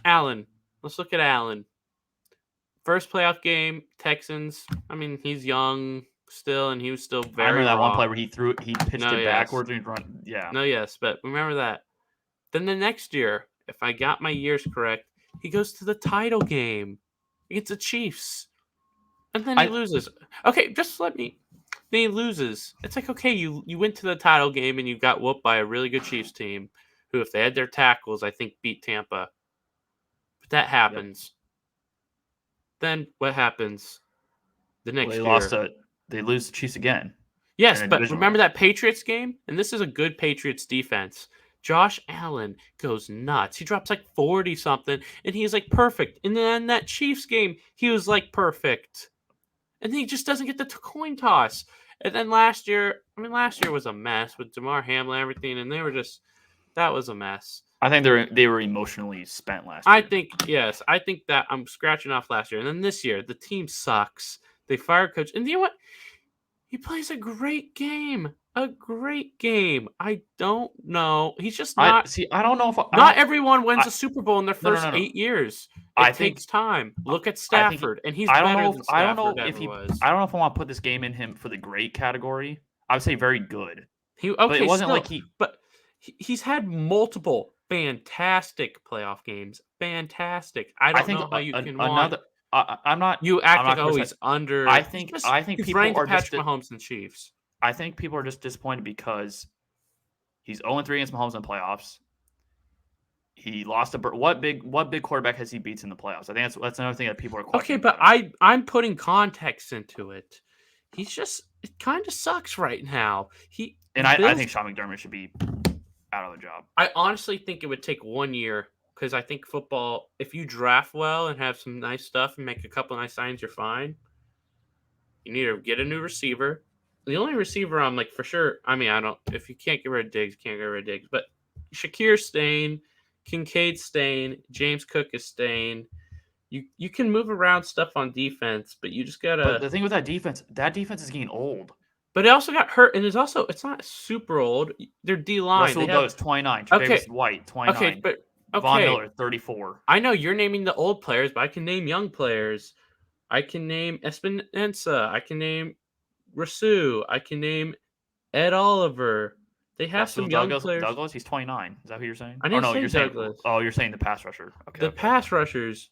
Allen. Let's look at Allen. First playoff game, Texans. I mean, he's young still, and he was still very. I remember that raw. one play where he pitched it backwards and run. Yeah. No, yes, but remember that. Then the next year, if I got my years correct, he goes to the title game against the Chiefs. And then he loses. Okay, just let me. Then he loses. It's like, okay, you went to the title game and you got whooped by a really good Chiefs team who, if they had their tackles, I think beat Tampa. But that happens. Yep. Then what happens the next year? They lose the Chiefs again. Yes, but remember that Patriots game? And this is a good Patriots defense. Josh Allen goes nuts. He drops like 40-something, and he's like perfect. And then that Chiefs game, he was like perfect. And then he just doesn't get the coin toss. And then last year was a mess with Damar Hamlin and everything, and that was a mess. I think they were emotionally spent last year. I think that I'm scratching off last year. And then this year, the team sucks. They fire coach. And you know what? He plays a great game. A great game. I don't know. He's just not. I don't know if not everyone wins a Super Bowl in their first 8 years. It takes time. Look at Stafford, and he's better than Stafford. I don't know if I want to put this game in him for the great category. I would say very good. But it wasn't like But he's had multiple fantastic playoff games. Fantastic. I don't know how you can want. I'm not. You act like he's under. I think people are Patrick Mahomes and Chiefs. I think people are just disappointed because he's 0-3 against Mahomes in the playoffs. He lost what big quarterback has he beats in the playoffs? I think that's another thing that people are questioning. Okay, but I'm putting context into it. He's just it kind of sucks right now. I think Sean McDermott should be out of the job. I honestly think it would take 1 year because I think football, if you draft well and have some nice stuff and make a couple nice signs, you're fine. You need to get a new receiver. The only receiver I'm like for sure. I mean, if you can't get rid of Diggs, can't get rid of Diggs. But Shakir's staying, Kincaid's staying, James Cook is staying. You can move around stuff on defense, but you just gotta. But the thing with that defense is getting old. But it also got hurt, and it's not super old. They're D-line. Russell Doe 29. Tre'Davious White 29. Okay, but Von Miller 34. I know you're naming the old players, but I can name young players. I can name Espinosa. I can name Rasu. I can name Ed Oliver. They have some young players. Douglas, he's 29. Is that who you're saying? I didn't say Douglas. You're saying the pass rusher. Okay. Pass rushers.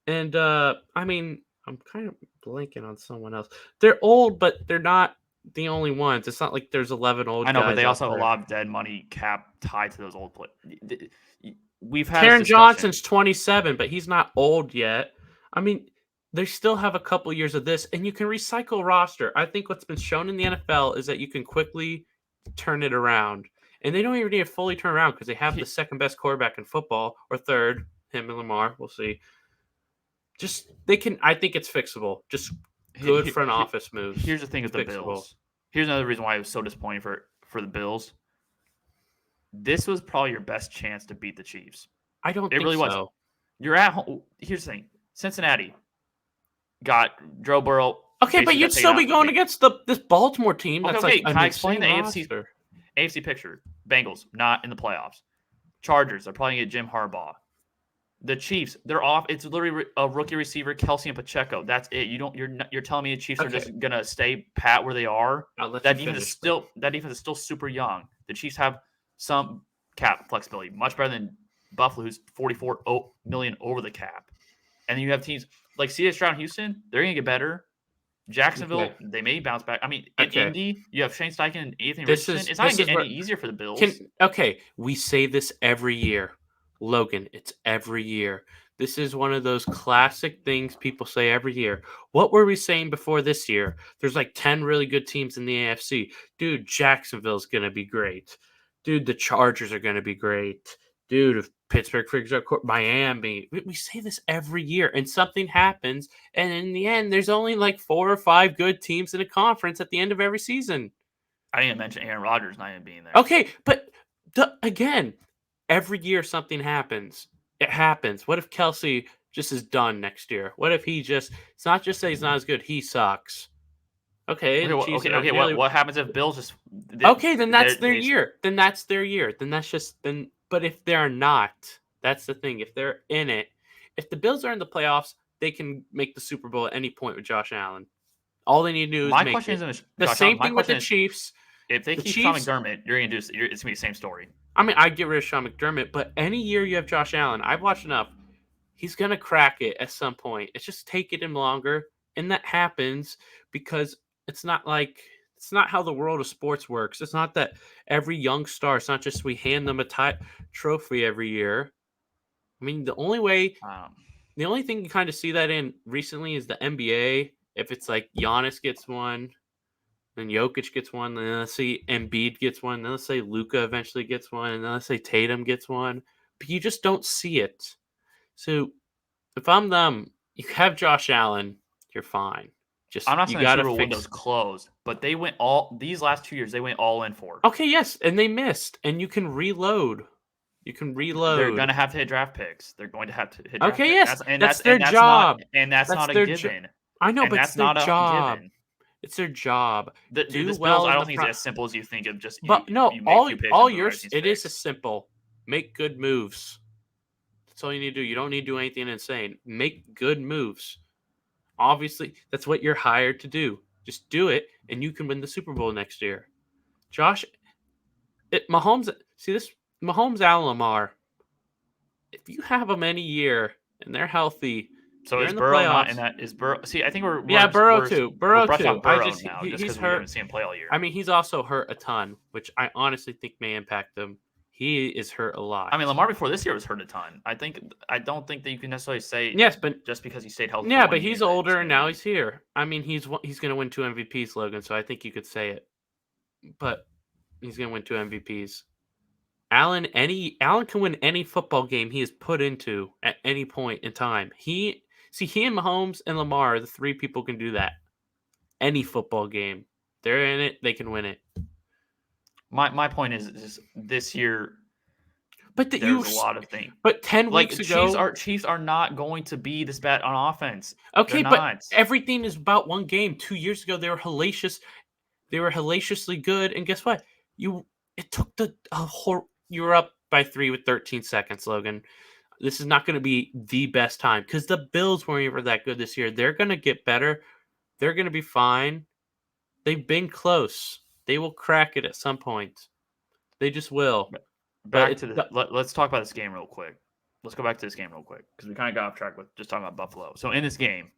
And, I mean, I'm kind of blanking on someone else. They're old, but they're not the only ones. It's not like there's 11 old guys. I know, but they also have a lot of dead money cap tied to those old players. We've had Taron Johnson's 27, but he's not old yet. I mean, they still have a couple years of this, and you can recycle roster. I think what's been shown in the NFL is that you can quickly turn it around. And they don't even need to fully turn around because they have the second best quarterback in football, or third, him and Lamar. We'll see. I think it's fixable. Just good front office moves. Here's the thing with the Bills. Here's another reason why I was so disappointed for the Bills. This was probably your best chance to beat the Chiefs. I don't think so. It really was. You're at home. Here's the thing. Cincinnati got Joe Burrow. Okay, but you'd still be going against this Baltimore team. That's okay. Can I explain the AFC picture? Bengals not in the playoffs. Chargers are probably going to get Jim Harbaugh. The Chiefs, they're off. It's literally a rookie receiver, Kelsey and Pacheco. That's it. You're telling me the Chiefs are just going to stay pat where they are? That defense is still super young. The Chiefs have some cap flexibility, much better than Buffalo, who's $44 million over the cap. And then you have teams like C.J. Stroud and Houston, they're going to get better. Jacksonville, they may bounce back. I mean, in Indy, you have Shane Steichen and Anthony Richardson. It's not going to get any easier for the Bills. We say this every year. Logan, it's every year. This is one of those classic things people say every year. What were we saying before this year? There's like 10 really good teams in the AFC. Dude, Jacksonville's going to be great. Dude, the Chargers are going to be great. Dude, if Pittsburgh figures out Miami. We say this every year, and something happens, and in the end, there's only like 4 or 5 good teams in a conference at the end of every season. I didn't mention Aaron Rodgers not even being there. Okay, but again, every year something happens. It happens. What if Kelsey just is done next year? What if it's not just that he's not as good, he sucks. Okay. What happens if Bills just... then that's their year. But if they're not, that's the thing. If they're in it, if the Bills are in the playoffs, they can make the Super Bowl at any point with Josh Allen. All they need to do is make it. The same thing with the Chiefs. If they keep Sean McDermott, you're going to do it's going to be the same story. I mean, I'd get rid of Sean McDermott, but any year you have Josh Allen, I've watched enough. He's going to crack it at some point. It's just taking him longer. And that happens because it's not how the world of sports works. It's not that every young star, it's not just we hand them a trophy every year. I mean, the only thing you kind of see that in recently is the NBA. If it's like Giannis gets one, then Jokic gets one, then let's say Embiid gets one, then let's say Luka eventually gets one, and then let's say Tatum gets one. But you just don't see it. So if I'm them, you have Josh Allen, you're fine. I'm not You saying the gotta Super Bowl fix. window's closed, but they went these last 2 years. They went all in for. Okay, yes, and they missed, and you can reload. They're gonna have to hit draft picks. They're going to have to hit. Okay, draft yes, picks. that's their job. That's not a given. I know, and but that's it's their not job. a given. It's their job. This Bills, I don't think it's as simple as you think. Of just but you no, make a few picks all and yours. It picks. is as simple. Make good moves. That's all you need to do. You don't need to do anything insane. Make good moves. Obviously, that's what you're hired to do. Just do it, and you can win the Super Bowl next year. Mahomes, Allen, Lamar. If you have them any year and they're healthy, so is in the Burrow playoffs, not in that? Is Burrow? See, I think we're Burrow too. Burrow too. Burrow now just because we hurt. haven't seen him play all year. I mean, he's also hurt a ton, which I honestly think may impact him. He is hurt a lot. I mean, Lamar before this year was hurt a ton. I don't think that you can necessarily say yes, but just because he stayed healthy. Yeah, but he's older and now he's here. I mean, he's going to win 2 MVPs, Logan. So I think you could say it. But he's going to win 2 MVPs. Allen can win any football game he is put into at any point in time. He and Mahomes and Lamar are the 3 people who can do that. Any football game, they're in it, they can win it. My point is this year. But there's a lot of things. But 10 weeks ago, Chiefs are not going to be this bad on offense. Okay, but everything is about one game. 2 years ago, they were hellacious. They were hellaciously good, and guess what? It took you were up by 3 with 13 seconds, Logan. This is not going to be the best time because the Bills weren't even that good this year. They're going to get better. They're going to be fine. They've been close. They will crack it at some point. They just will. Let's talk about this game real quick. Let's go back to this game real quick because we kind of got off track with just talking about Buffalo. So in this game,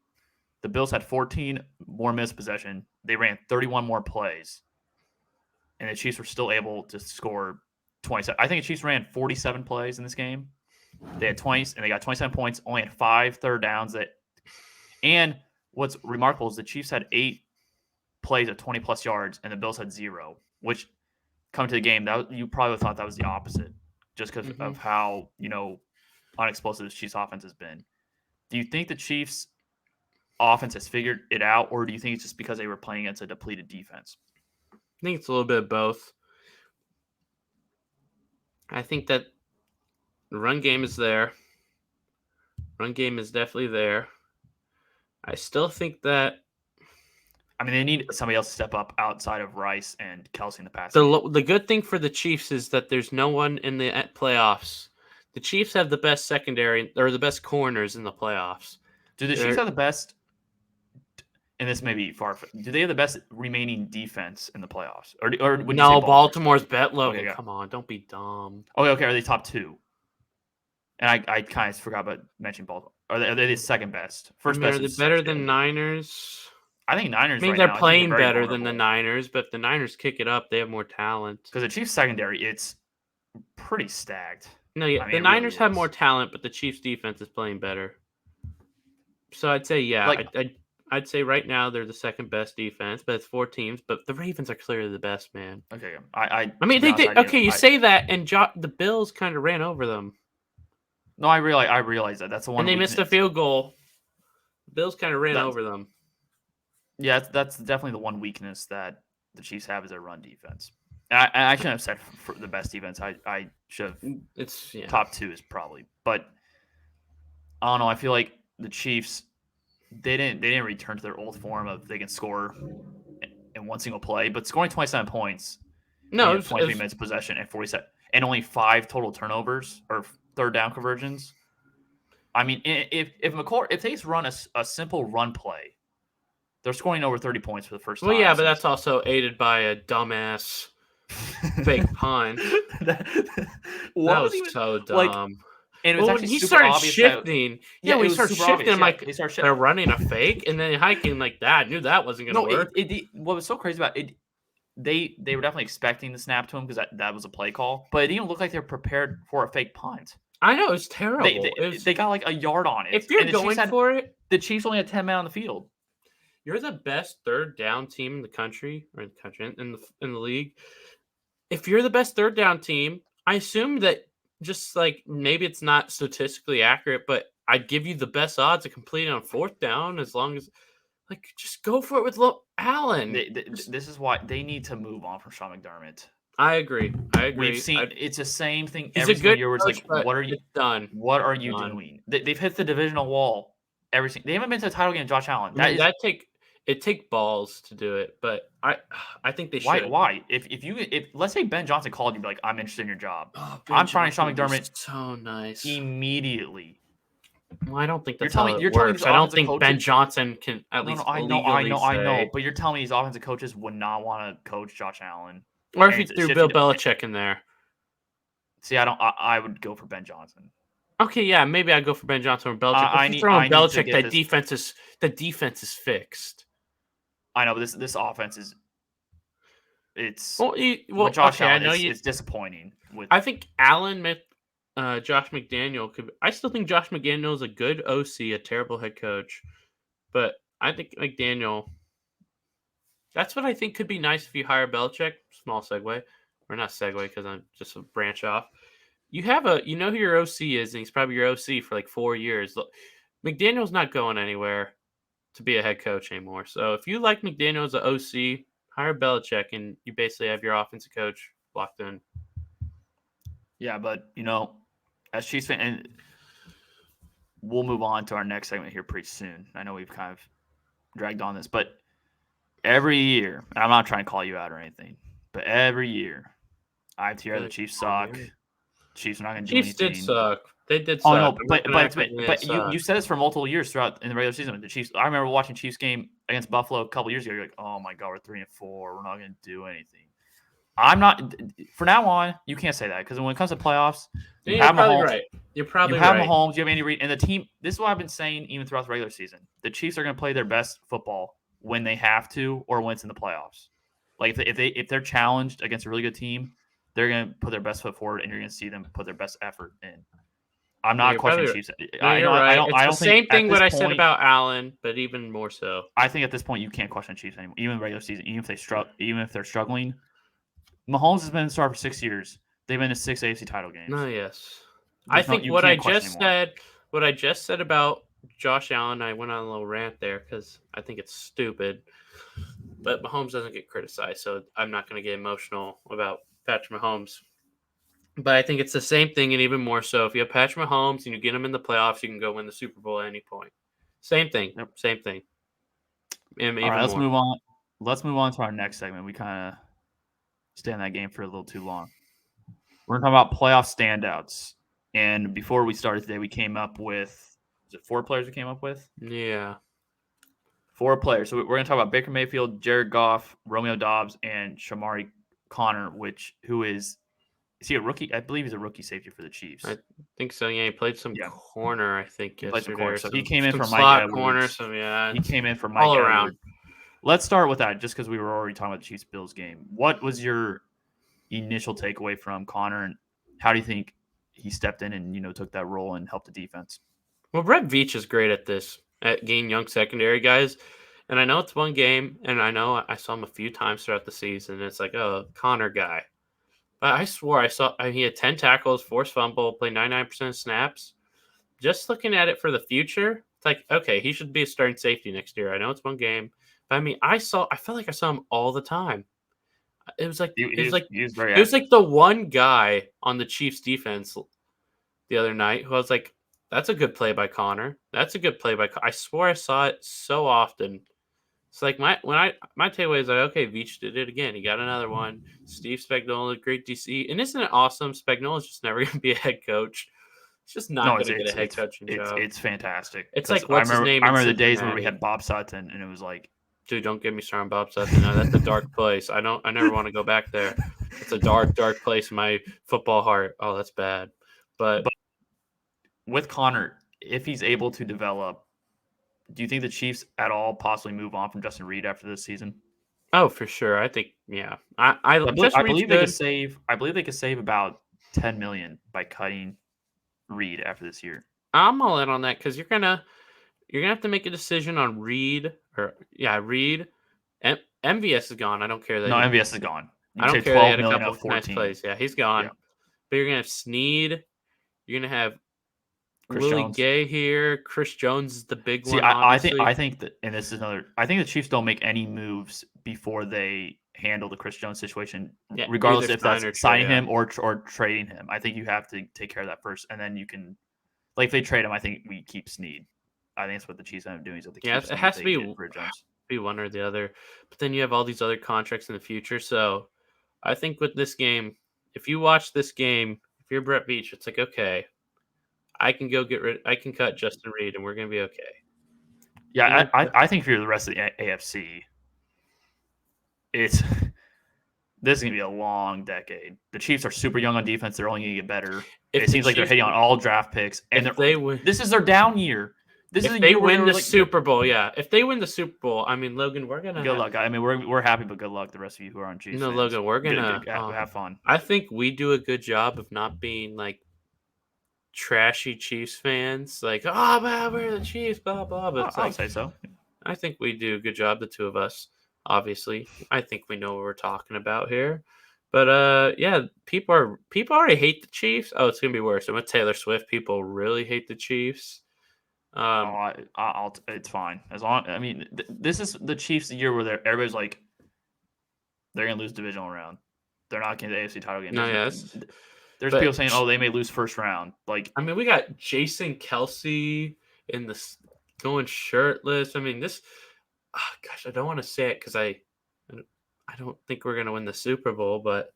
the Bills had 14 more minutes possession. They ran 31 more plays, and the Chiefs were still able to score 27. I think the Chiefs ran 47 plays in this game. They had 20, and they got 27 points. Only had 5 third downs. And what's remarkable is the Chiefs had 8 plays at 20-plus yards, and the Bills had 0, which coming to the game, you probably thought that was the opposite just because of how, unexplosive the Chiefs offense has been. Do you think the Chiefs offense has figured it out, or do you think it's just because they were playing against a depleted defense? I think it's a little bit of both. I think that the run game is there. Run game is definitely there. I still think that. I mean, they need somebody else to step up outside of Rice and Kelsey in the past. The good thing for the Chiefs is that there's no one in the playoffs. The Chiefs have the best secondary or the best corners in the playoffs. Do the Chiefs have the best? And this may be far. Do they have the best remaining defense in the playoffs? Or no, Baltimore's bet Logan. Okay, come on, don't be dumb. Okay. Are they top 2? And I kind of forgot about mentioning Baltimore. Are they the second best? First best. Are they better than Niners? I think Niners. I mean, they're playing better than the Niners, but if the Niners kick it up, they have more talent. Because the Chiefs secondary, it's pretty stacked. No, yeah, the Niners have more talent, but the Chiefs defense is playing better. So I'd say, yeah, I'd say right now they're the second best defense, but it's 4 teams. But the Ravens are clearly the best, man. Okay, I mean, they did. Okay, you say that, and the Bills kind of ran over them. No, I realize that. That's the one. And they missed a field goal. The Bills kind of ran over them. Yeah, that's definitely the one weakness that the Chiefs have is their run defense. And I shouldn't have said for the best defense. I should have. It's top 2 is probably, but I don't know. I feel like the Chiefs they didn't return to their old form of they can score in one single play, but scoring 27 points. No, 23 minutes of possession and 47, and only 5 total turnovers or third down conversions. I mean, if they run a simple run play, they're scoring over 30 points for the first time. Well, yeah, but that's also aided by a dumbass Fake punt. That was even so like? dumb. And it was Well, when actually he super started obvious shifting, yeah, when it he was started super shifting, obvious. I'm Yeah, like, he started they're running a fake, and then hiking like that. I knew that wasn't going to No, work. what was so crazy about it? They were definitely expecting the snap to him because that was a play call, but it didn't look like they were prepared for a fake punt. I know, it's They terrible. they, they got like a yard on it, if you're and going for it, the Chiefs only had 10 men on the field. you're the best third down team in the country, or in the league. If you're the best third down team, I assume that just like maybe it's not statistically accurate, but I'd give you the best odds of completing on fourth down as long as just go for it with Allen. This is why they need to move on from Sean McDermott. I agree. We've seen it's the same thing he's every a single good year. Where it's coach, like, what are you done? What are you doing? They've hit the divisional wall. They haven't been to a title game. Josh Allen. It take balls to do it, but I think they should. Why? If let's say Ben Johnson called you, be like, I'm interested in your job. I'm trying Sean McDermott. So nice. Immediately. Well, I don't think that's how it works. I don't think Ben Johnson can at least legally I know. But you're telling me these offensive coaches would not want to coach Josh Allen, or if you threw Bill Belichick in there. See, I would go for Ben Johnson. Okay, yeah, maybe I'd go for Ben Johnson or Belichick. If you throw in Belichick, the defense is fixed. I know, but this offense is Josh Allen. It's disappointing. I think Allen met Josh McDaniel could. I still think Josh McDaniel is a good OC, a terrible head coach, but I think McDaniel. That's what I think could be nice if you hire Belichick. Small segue, or not segue because I'm just a branch off. You have who your OC is, and he's probably your OC for like 4 years. McDaniel's not going anywhere to be a head coach anymore. So if you like McDaniel as an OC, hire Belichick, and you basically have your offensive coach locked in. Yeah, but as Chiefs fan, and we'll move on to our next segment here pretty soon. I know we've kind of dragged on this, but every year, and I'm not trying to call you out or anything, but every year, I hear the Chiefs suck. Chiefs are not going to do anything. Chiefs did suck. They did suck. Oh, no, but you said this for multiple years throughout in the regular season with the Chiefs. I remember watching Chiefs game against Buffalo a couple years ago. You're like, oh my God, we're 3-4. We're not going to do anything. I'm not. For now on, you can't say that because when it comes to playoffs, you're probably right. You're probably right. You have Mahomes. You have Andy Reid, and the team. This is what I've been saying even throughout the regular season. The Chiefs are going to play their best football when they have to, or when it's in the playoffs. Like if they're challenged against a really good team, they're going to put their best foot forward, and you're going to see them put their best effort in. I'm not questioning Chiefs. I don't same thing what I said about Allen, but even more so. I think at this point you can't question Chiefs anymore. Even in the regular season, even if they're struggling. Mahomes has been in the star for 6 years. They've been to 6 AFC title games. Oh yes. I think what I just said about Josh Allen, I went on a little rant there because I think it's stupid. But Mahomes doesn't get criticized, so I'm not going to get emotional about Patrick Mahomes. But I think it's the same thing, and even more so. If you have Patrick Mahomes and you get him in the playoffs, you can go win the Super Bowl at any point. Same thing. Yep. Same thing. All right, let's move on. Let's move on to our next segment. We kind of stay in that game for a little too long. We're going to talk about playoff standouts. And before we started today, we came up with, is it 4 players we came up with? Yeah. 4 players. So we're going to talk about Baker Mayfield, Jared Goff, Romeo Doubs, and Shamari Connor, who is he a rookie? I believe he's a rookie safety for the Chiefs. I think so. Yeah, he played some corner, I think, yesterday. Corner. So he came in for Mike Edwards. Corner, so yeah. He came in for Mike all around. Edwards. Let's start with that, just because we were already talking about the Chiefs-Bills game. What was your initial takeaway from Connor, and how do you think he stepped in and took that role and helped the defense? Well, Brett Veach is great at this, at getting young secondary guys. And I know it's one game, and I know I saw him a few times throughout the season. And it's like, oh, Connor guy. But I swore he had 10 tackles, forced fumble, played 99% of snaps. Just looking at it for the future, it's like, okay, he should be a starting safety next year. I know it's one game, but I mean, I felt like I saw him all the time. It was like it was like the one guy on the Chiefs defense the other night who I was like, that's a good play by Connor. That's a good play by. I swore I saw it so often. It's like my takeaway is like, okay, Veach did it again. He got another one. Steve Spagnuolo, great DC. And isn't it awesome? Spagnuolo's just never going to be a head coach. It's just not going to get a head coaching job. It's fantastic. It's like, what's his name? I remember the days where we had Bob Sutton, and it was like, dude, don't get me started on Bob Sutton. No, that's a dark place. I never want to go back there. It's a dark, dark place in my football heart. Oh, that's bad. But with Connor, if he's able to develop, do you think the Chiefs at all possibly move on from Justin Reed after this season? oh, for sure. I think, yeah. I I Reed's believe they could good. save. I believe they could save about $10 million by cutting Reed after this year. I'm all in on that because you're gonna have to make a decision on Reed Reed. MVS is gone. I don't care that. No, MVS is gone. I don't care. They had a couple of nice plays. Yeah, he's gone. Yeah. But you're gonna have Snead. You're gonna have Chris Willie Jones. Gay here. Chris Jones is the big one. I think that, and this is another. I think the Chiefs don't make any moves before they handle the Chris Jones situation, regardless if that's signing him or trading him. I think you have to take care of that first, and then you can, like, if they trade him, I think we keep Snead. I think that's what the Chiefs end up doing. Is that it has to be one or the other. But then you have all these other contracts in the future. So I think with this game, if you watch this game, if you're Brett Veach, it's like, okay, I can cut Justin Reed, and we're gonna be okay. Yeah, I think for the rest of the AFC, this is gonna be a long decade. The Chiefs are super young on defense; they're only gonna get better. It seems like they're hitting on all draft picks, and this is their down year. If they win the Super Bowl, if they win the Super Bowl, I mean, Logan, we're gonna good luck. I mean, we're happy, but good luck the rest of you who are on Chiefs. No, fans. Logan, we're gonna have fun. I think we do a good job of not being like trashy Chiefs fans, like, oh man, we're the Chiefs, blah blah. But I'll say so. I think we do a good job, the two of us. Obviously, I think we know what we're talking about here. But people already hate the Chiefs. Oh, it's gonna be worse. And with Taylor Swift, people really hate the Chiefs. It's fine as long. I mean, this is the Chiefs' year where everybody's like, they're gonna lose divisional round. They're not getting the AFC title game. No, There's people saying, oh, they may lose first round. Like, I mean, we got Jason Kelsey in this going shirtless. I mean, this. Oh, gosh, I don't want to say it because I don't think we're gonna win the Super Bowl, but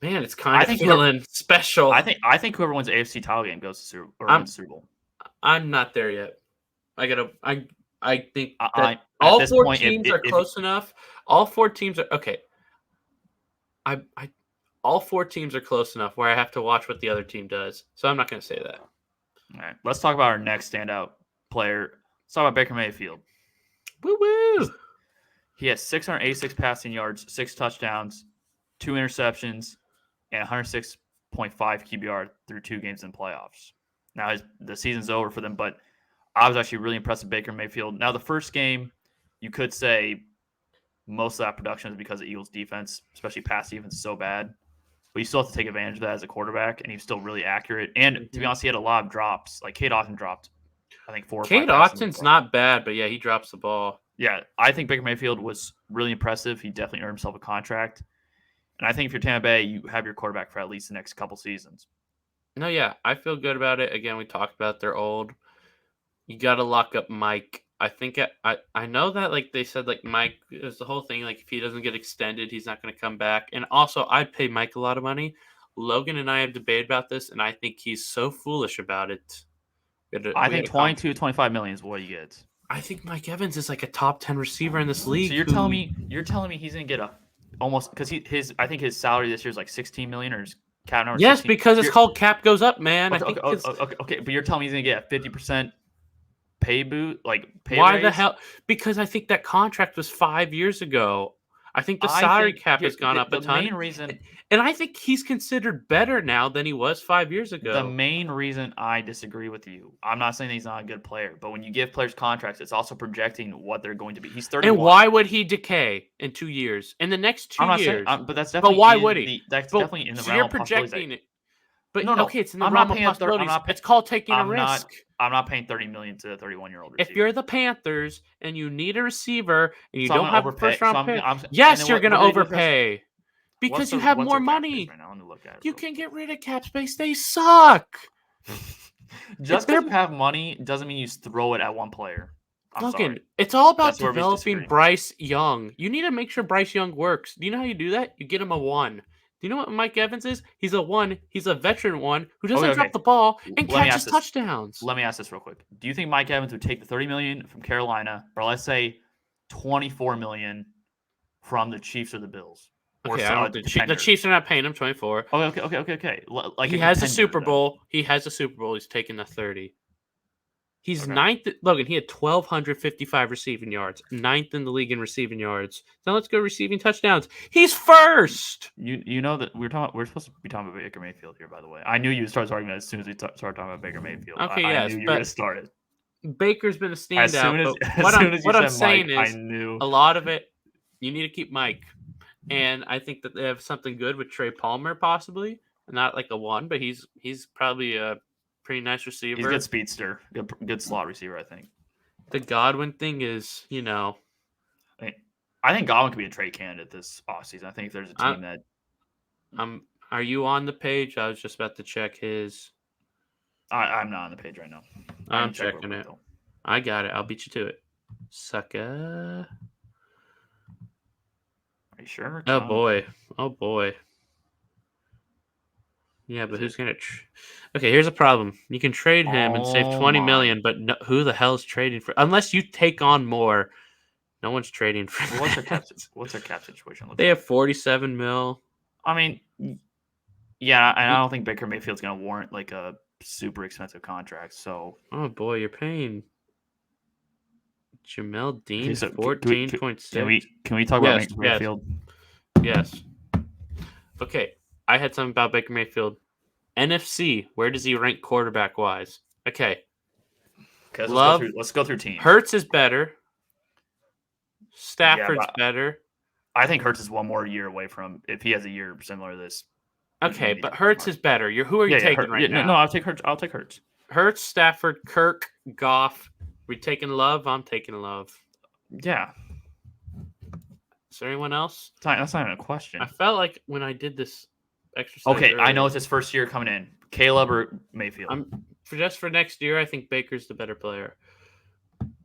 man, it's kind of feeling special. I think whoever wins the AFC title game goes to wins the Super Bowl. I'm not there yet. I think that all four teams are close enough. All four teams are okay. All four teams are close enough where I have to watch what the other team does. So I'm not going to say that. All right. Let's talk about our next standout player. Let's talk about Baker Mayfield. Woo-woo! He has 686 passing yards, 6 touchdowns, 2 interceptions, and 106.5 QBR through 2 games in playoffs. Now, the season's over for them, but I was actually really impressed with Baker Mayfield. Now, the first game, you could say most of that production is because of Eagles' defense, especially pass defense, is so bad. But you still have to take advantage of that as a quarterback, and he's still really accurate. And to be honest, he had a lot of drops. Like, Cade Otton dropped, I think, 4 or 5. Cade Otton's not bad, but yeah, he drops the ball. Yeah, I think Baker Mayfield was really impressive. He definitely earned himself a contract. And I think if you're Tampa Bay, you have your quarterback for at least the next couple seasons. No, yeah, I feel good about it. Again, we talked about they're old. You got to lock up Mike. I think I know that, like, they said, like, Mike is the whole thing. Like, if he doesn't get extended, he's not going to come back. And also, I'd pay Mike a lot of money. Logan and I have debated about this, and I think he's so foolish about it. I think 22 to 25 million is what he gets. I think Mike Evans is like a top 10 receiver in this league. So you're telling me he's going to get almost because I think his salary this year is like 16 million or his cap number. Yes, 16. Because it's called cap goes up, man. Okay, but you're telling me he's going to get a 50% pay boot, like pay Why raise? The hell? Because I think that contract was 5 years ago. I think the salary cap has gone up a ton. The main reason, and I think he's considered better now than he was 5 years ago. The main reason I disagree with you, I'm not saying that he's not a good player, but when you give players contracts, it's also projecting what they're going to be. He's 31. And why would he decay in 2 years? In the next 2 years? But that's definitely. But why would he? That's definitely in the realm you're of projecting it. But no, okay, it's in the realm of possibilities. It's called taking a risk. I'm not paying $30 million to a 31-year-old receiver. If you're the Panthers and you need a receiver and you don't have a first-round pick, yes, you're going to overpay because you have more money. Right now? Let me look at it. You can get rid of cap space. They suck. Just because you have money doesn't mean you throw it at one player. Logan, it's all about developing Bryce Young. You need to make sure Bryce Young works. Do you know how you do that? You get him a 1. Do you know what Mike Evans is? He's a 1. He's a veteran 1 who doesn't drop the ball and catches touchdowns. Let me ask this real quick. Do you think Mike Evans would take the $30 million from Carolina, or let's say $24 million from the Chiefs or the Bills? Okay, the Chiefs are not paying him 24. Okay. Like he has a Super Bowl. He has a Super Bowl. He's taking the 30. He's ninth. Logan, he had 1,255 receiving yards, ninth in the league in receiving yards. Now let's go receiving touchdowns. He's first. You know that we're supposed to be talking about Baker Mayfield here, by the way. I knew you would start talking about it as soon as we started talking about Baker Mayfield. Okay, I knew you were going to start it. Baker's been a standout. What I'm saying Mike, is, I knew a lot of it, you need to keep Mike. And I think that they have something good with Trey Palmer, possibly. Not like a 1, but he's probably a pretty nice receiver. He's a good speedster, good slot receiver, I think. The Godwin thing is, I think Godwin could be a trade candidate this offseason. I think if there's a team that... Are you on the page? I was just about to check his... I'm not on the page right now. I'm checking it. I got it. I'll beat you to it. Sucker. Are you sure? Oh, boy. Yeah, but who's going to... Okay, here's a problem. You can trade him and save $20 million, but who the hell is trading for... Unless you take on more, no one's trading for what's their cap situation? They have $47 million. I mean, yeah, and I don't think Baker Mayfield's going to warrant like a super expensive contract, so... Oh, boy, you're paying... Jamel Dean, so 14.6. Can we talk about Baker Mayfield? Yes. Okay, I had something about Baker Mayfield. NFC, where does he rank quarterback-wise? Okay. Let's go through teams. Hurts is better. Stafford's better. I think Hurts is one more year away from if he has a year similar to this. Okay, but Hurts is better. Who are you taking now? No, I'll take Hurts. Hurts, Stafford, Kirk, Goff. We taking Love? I'm taking Love. Yeah. Is there anyone else? That's not even a question. I felt like when I did this exercise. Okay, I know it's his first year coming in. Caleb or Mayfield? Just for next year, I think Baker's the better player.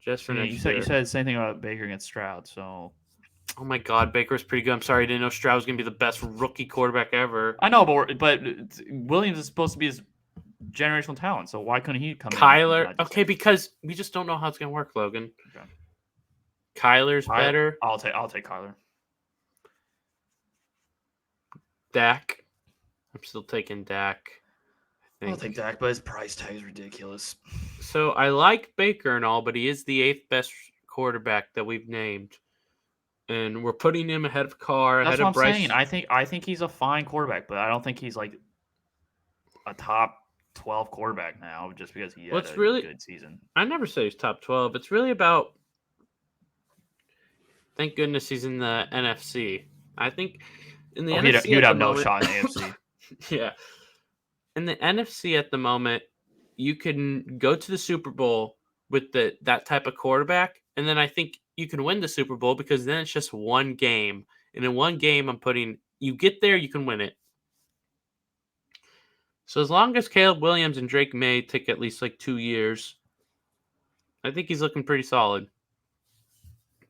Just for next year. You said the same thing about Baker against Stroud, so... Oh my God, Baker's pretty good. I'm sorry I didn't know Stroud was going to be the best rookie quarterback ever. I know, but Williams is supposed to be his generational talent, so why couldn't he come in? Okay, because we just don't know how it's going to work, Logan. Okay. Kyler's better. I'll take Kyler. Dak. I'm still taking Dak. I'll take Dak, but his price tag is ridiculous. So I like Baker and all, but he is the 8th best quarterback that we've named. And we're putting him ahead of Carr, ahead of Bryce. That's what I'm saying. I think he's a fine quarterback, but I don't think he's like a top 12 quarterback now just because he had a good season. I never say he's top 12. It's really about, thank goodness he's in the NFC. I think in the NFC he'd have no shot in the AFC. Yeah. In the NFC at the moment, you can go to the Super Bowl with that type of quarterback, and then I think you can win the Super Bowl because then it's just one game. And in one game, you get there, you can win it. So as long as Caleb Williams and Drake May take at least like 2 years, I think he's looking pretty solid.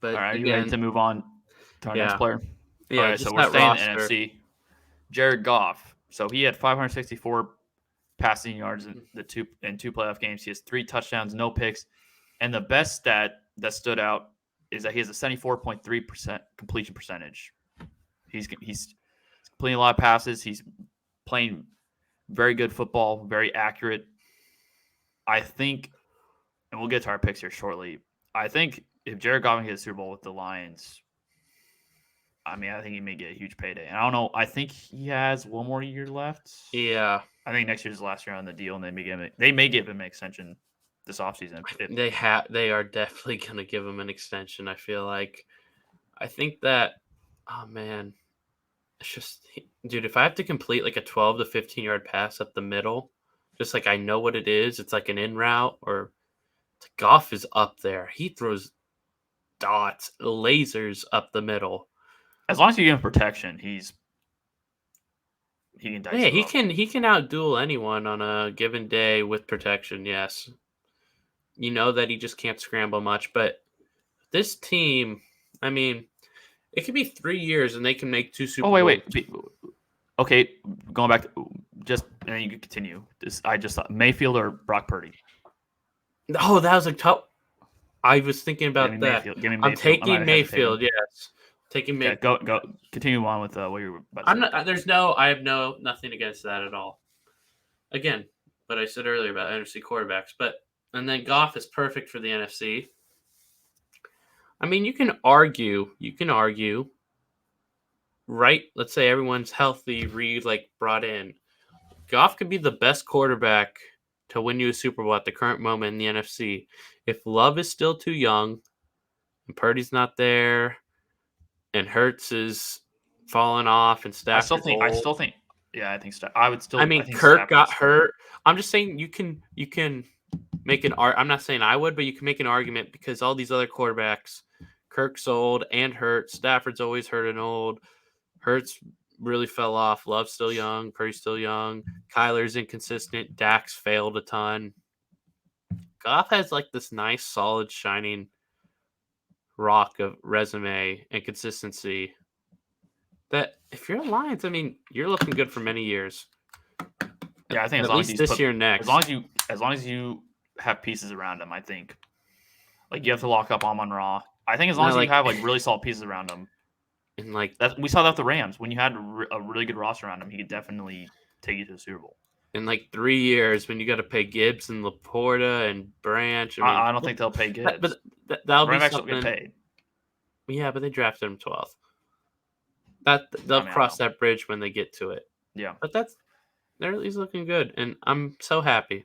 But all right, you ready to move on to our next player? Yeah, all right, so we're staying in the NFC. Jared Goff. So he had 564 passing yards in two playoff games. He has 3 touchdowns, no picks. And the best stat that stood out is that he has a 74.3% completion percentage. He's completing a lot of passes. He's playing very good football, very accurate. I think, and we'll get to our picks here shortly, I think if Jared Goff gets a Super Bowl with the Lions, I think he may get a huge payday. And I don't know. I think he has one more year left. Yeah. I think next year's the last year on the deal, and they may give him an extension this offseason. They are definitely going to give him an extension, I feel like. I think that, oh, man. It's just, dude, if I have to complete like a 12 to 15-yard pass up the middle, just like I know what it is, it's like an in route, or Goff is up there. He throws dots, lasers up the middle. As long as you give him protection, he can dice he can outduel anyone on a given day with protection, yes. You know that he just can't scramble much, but this team, it could be 3 years and they can make 2 Super Bowls. Oh, wait. Okay, going back to and then you can continue. I just thought Mayfield or Brock Purdy. Oh, that was a tough. I was thinking about that. Mayfield. I'm taking Mayfield, yes. Taking Okay, Mick. go. Continue on with what you were about to say. I have nothing against that at all. Again, what I said earlier about NFC quarterbacks, and then Goff is perfect for the NFC. I mean, you can argue, right? Let's say everyone's healthy, Reed brought in. Goff could be the best quarterback to win you a Super Bowl at the current moment in the NFC. If Love is still too young, and Purdy's not there, and Hurts is falling off, and Stafford's old. I still think. Yeah, I think I would still. I mean, I think Kirk got Stafford's hurt. I'm just saying you can make an I'm not saying I would, but you can make an argument because all these other quarterbacks, Kirk's old and hurt. Stafford's always hurt and old. Hurts really fell off. Love's still young. Purdy's still young. Kyler's inconsistent. Dak's failed a ton. Goff has this nice, solid, shining rock of resume and consistency that if you're Lions, I mean, you're looking good for many years. Yeah, I think at least this year next. As long as you have pieces around him, I think. You have to lock up Amon-Ra. I think as long as you have really solid pieces around him. And that, we saw that with the Rams. When you had a really good roster around him, he could definitely take you to the Super Bowl. In 3 years, when you got to pay Gibbs and Laporta and Branch, I don't think they'll pay Gibbs. But that'll be something. Get paid. Yeah, but they drafted him 12th. They'll cross that bridge when they get to it. Yeah, but he's looking good, and I'm so happy.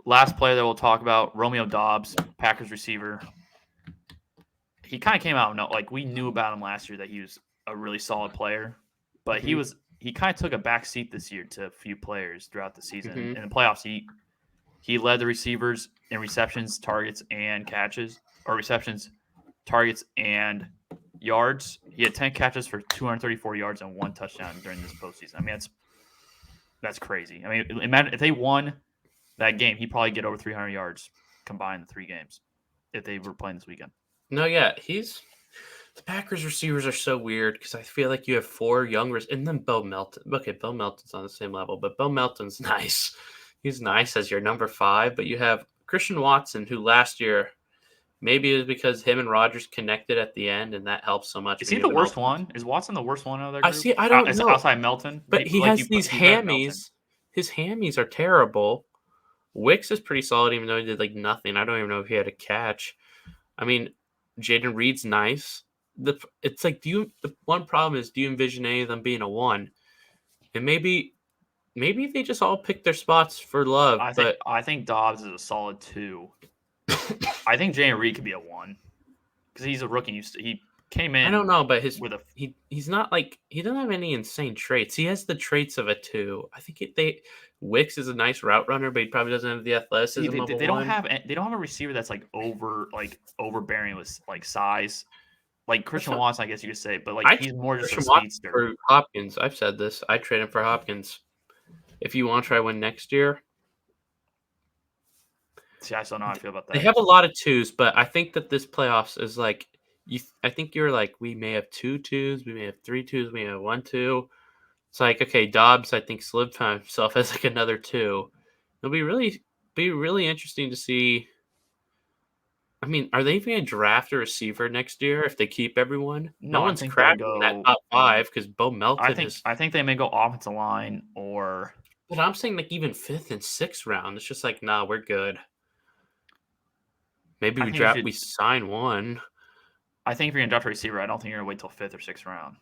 Last player that we'll talk about, Romeo Doubs, Packers receiver. He kind of came out. We knew about him last year that he was a really solid player, but he kind of took a back seat this year to a few players throughout the season. In the playoffs, he led the receivers in receptions, targets, and catches, or receptions, targets, and yards. He had 10 catches for 234 yards and 1 touchdown during this postseason. I mean, that's crazy. I mean, imagine if they won that game, he'd probably get over 300 yards combined in 3 games if they were playing this weekend. No, yeah, the Packers receivers are so weird because I feel like you have 4 young and then Bo Melton. Okay, Bo Melton's on the same level, but Bo Melton's nice. He's nice as your number 5, but you have Christian Watson, who last year maybe it was because him and Rodgers connected at the end, and that helps so much. Is he the worst one? Is Watson the worst one out of that group? I don't know. Outside Melton? But he has these hammies. His hammies are terrible. Wicks is pretty solid, even though he did nothing. I don't even know if he had a catch. I mean, Jaden Reed's nice. It's the one problem is, do you envision any of them being a 1? And maybe they just all pick their spots for Love. I think Dobbs is a solid 2. I think Jaden Reed could be a 1 because he's a rookie. He came in. I don't know, but he's not he doesn't have any insane traits. He has the traits of a 2. I think Wicks is a nice route runner, but he probably doesn't have the athleticism of a 1. They don't have a receiver that's overbearing with size. Christian Watson, I guess you could say, but he's more just a speedster. For Hopkins, I've said this. I trade him for Hopkins. If you want to try one next year. See, I still know how I feel about that. They have a lot of 2s, but I think that this playoffs is I think you're we may have 2 2s, we may have 3 2s, we may have 1 2. It's okay, Dobbs, I think, solidified himself as another 2. It'll be really interesting to see. I mean, are they even going to draft a receiver next year if they keep everyone? No one's cracking that top 5 because Bo Melton I think they may go offensive line or. But I'm saying even 5th and 6th round. It's just nah, we're good. Maybe we sign one. I think if you're going to draft a receiver, I don't think you're going to wait till 5th or 6th round.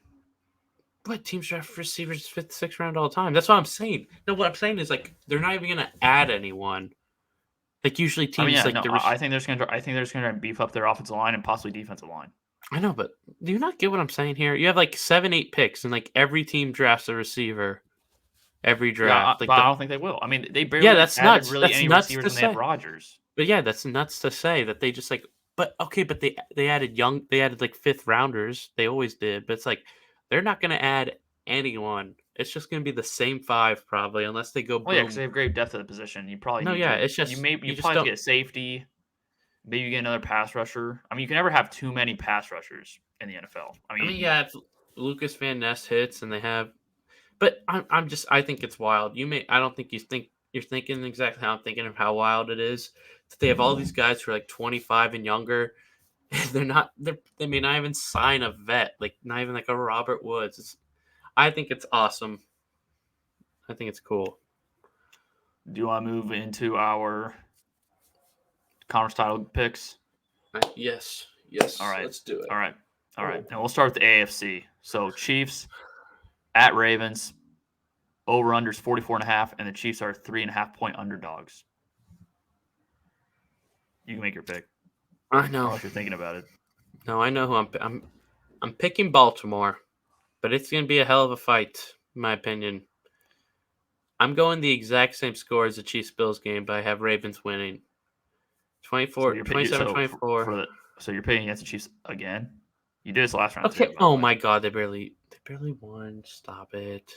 But teams draft receivers 5th, 6th round all the time. That's what I'm saying. No, what I'm saying is they're not even going to add anyone. Usually teams I think they're just going to beef up their offensive line and possibly defensive line. I know, but do you not get what I'm saying here? You have 7, 8 picks, and every team drafts a receiver. Every draft. Yeah, but I don't think they will. I mean, they barely that's nuts. Really that's any nuts receivers to than they have Rodgers. But yeah, that's nuts to say that they just but okay, but they added 5th rounders. They always did, but it's they're not going to add anyone. It's just going to be the same 5 probably, unless they go. Well, yeah, because they have great depth at the position. You probably it's just you probably get a safety. Maybe you get another pass rusher. I mean, you can never have too many pass rushers in the NFL. I mean, if Lucas Van Ness hits and they have, but I think it's wild. I don't think you're thinking exactly how I'm thinking of how wild it is. That they have all these guys who are 25 and younger, They're not. They may not even sign a vet, like not even like a Robert Woods. I think it's awesome. I think it's cool. Do you want to move into our conference title picks? Yes. All right. Let's do it. All right. And we'll start with the AFC. So Chiefs at Ravens. Over unders 44.5, and the Chiefs are 3.5 point underdogs. You can make your pick. I know. Unless you're thinking about it. No, I know who I'm picking Baltimore, but it's going to be a hell of a fight, in my opinion. I'm going the exact same score as the Chiefs-Bills game, but I have Ravens winning. 27-24. So you're picking against the Chiefs again? You did this last round Okay. too. Oh my God, they barely won. Stop it.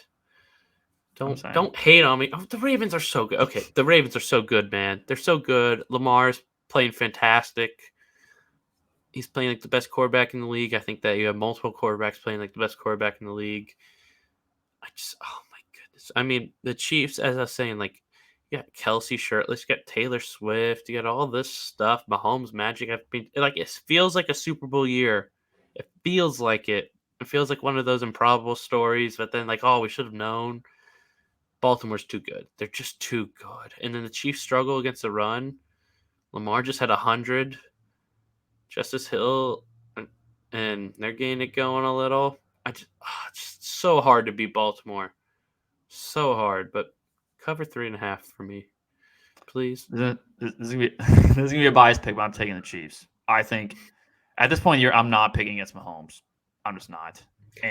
Don't hate on me. Oh, the Ravens are so good. Okay, the Ravens are so good, man. They're so good. Lamar's playing fantastic. He's playing like the best quarterback in the league. I think that you have multiple quarterbacks playing like the best quarterback in the league. Oh my goodness. I mean, the Chiefs, as I was saying, like, you got Kelsey shirtless, you got Taylor Swift, you got all this stuff, Mahomes magic. It feels like a Super Bowl year. It feels like it. It feels like one of those improbable stories, but then like, oh, we should have known. Baltimore's too good. They're just too good. And then the Chiefs struggle against the run. Lamar just had 100. Justice Hill, and they're getting it going a little. It's just so hard to beat Baltimore. So hard, but cover 3.5 for me, please. This is gonna be a biased pick, but I'm taking the Chiefs. I think at this point in the year, I'm not picking against Mahomes. I'm just not.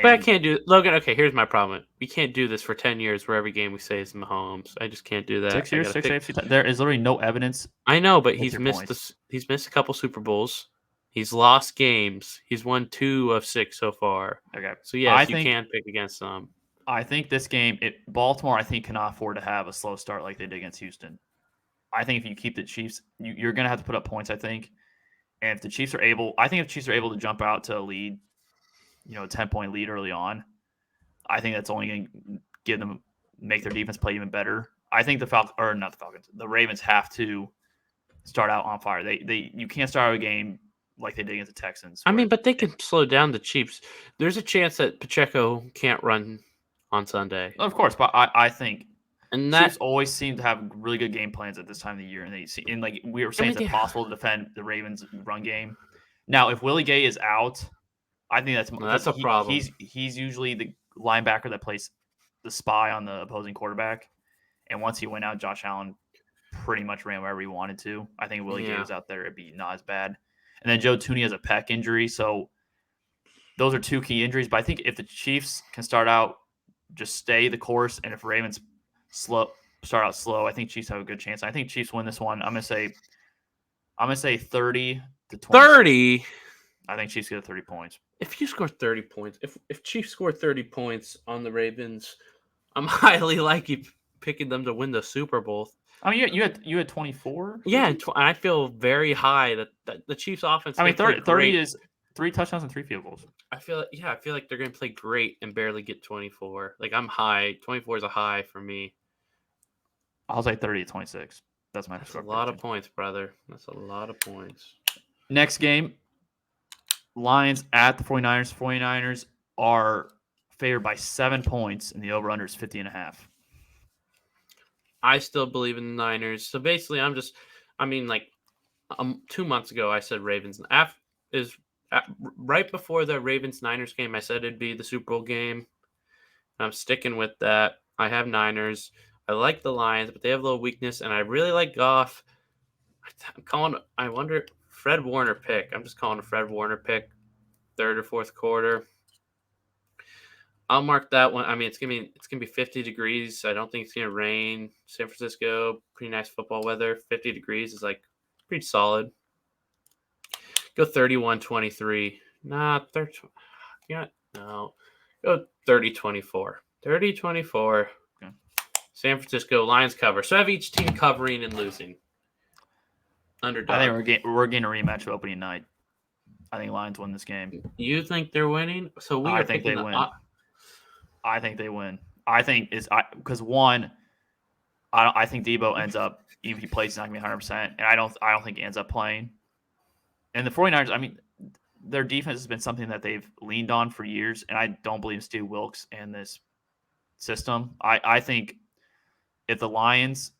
But I can't do it. Logan, okay, here's my problem. We can't do this for 10 years where every game we say is Mahomes. I just can't do that. 6 years, 6 AFC. There is literally no evidence. I know, but he's missed a couple Super Bowls. He's lost games. He's won 2 of 6 so far. Okay. So yes, you can pick against them. I think this game, Baltimore, I think cannot afford to have a slow start like they did against Houston. I think if you keep the Chiefs, you're going to have to put up points, I think. And if the Chiefs are able, to jump out to a lead, a 10-point lead early on, I think that's only going to make their defense play even better. I think the Ravens have to start out on fire. You can't start out a game like they did against the Texans. I mean, but they can slow down the Chiefs. There's a chance that Pacheco can't run on Sunday. Of course, but I think Chiefs always seem to have really good game plans at this time of the year, and like we were saying, it's impossible to defend the Ravens' run game. Now, if Willie Gay is out, I think that's a problem. He's usually the linebacker that plays the spy on the opposing quarterback, and once he went out, Josh Allen pretty much ran wherever he wanted to. I think if Willie Gay was out there, it'd be not as bad. And then Joe Thuney has a pec injury, so those are 2 key injuries. But I think if the Chiefs can start out, just stay the course, and if Ravens start out slow, I think Chiefs have a good chance. I think Chiefs win this one. I'm gonna say 30-20. 30. I think Chiefs get 30 points. If you score 30 points, if Chiefs score 30 points on the Ravens, I'm highly likely picking them to win the Super Bowl. I mean, you had 24. Yeah, and I feel very high that the Chiefs' offense. I mean, 30 is 3 touchdowns and 3 field goals. I feel like they're going to play great and barely get 24. Like I'm high. 24 is a high for me. I'll say 30-26. That's my score. That's a lot of points, brother. That's a lot of points. Next game, Lions at the 49ers. 49ers are favored by 7 points, and the over-under is 50.5. I still believe in the Niners. So basically, 2 months ago, I said Ravens. Right before the Ravens-Niners game, I said it'd be the Super Bowl game. I'm sticking with that. I have Niners. I like the Lions, but they have a little weakness, and I really like Goff. I wonder, Fred Warner pick. I'm just calling a Fred Warner pick, 3rd or 4th quarter. I'll mark that one. I mean, it's gonna be 50 degrees. I don't think it's gonna rain. San Francisco, pretty nice football weather. 50 degrees is like pretty solid. Go 31-23. Nah, 30. Yeah, no. Go 30-24. 30-24. Okay. San Francisco Lions cover. So I have each team covering and losing. Underdog. I think we're getting a rematch of opening night. I think Lions win this game. You think they're winning? So I think they win. I think they win. I think because one, I think Debo ends up, even if he plays, he's not gonna be 100%, and I don't think he ends up playing. And the 49ers, I mean, their defense has been something that they've leaned on for years, and I don't believe Stu Wilkes and this system. I think if the Lions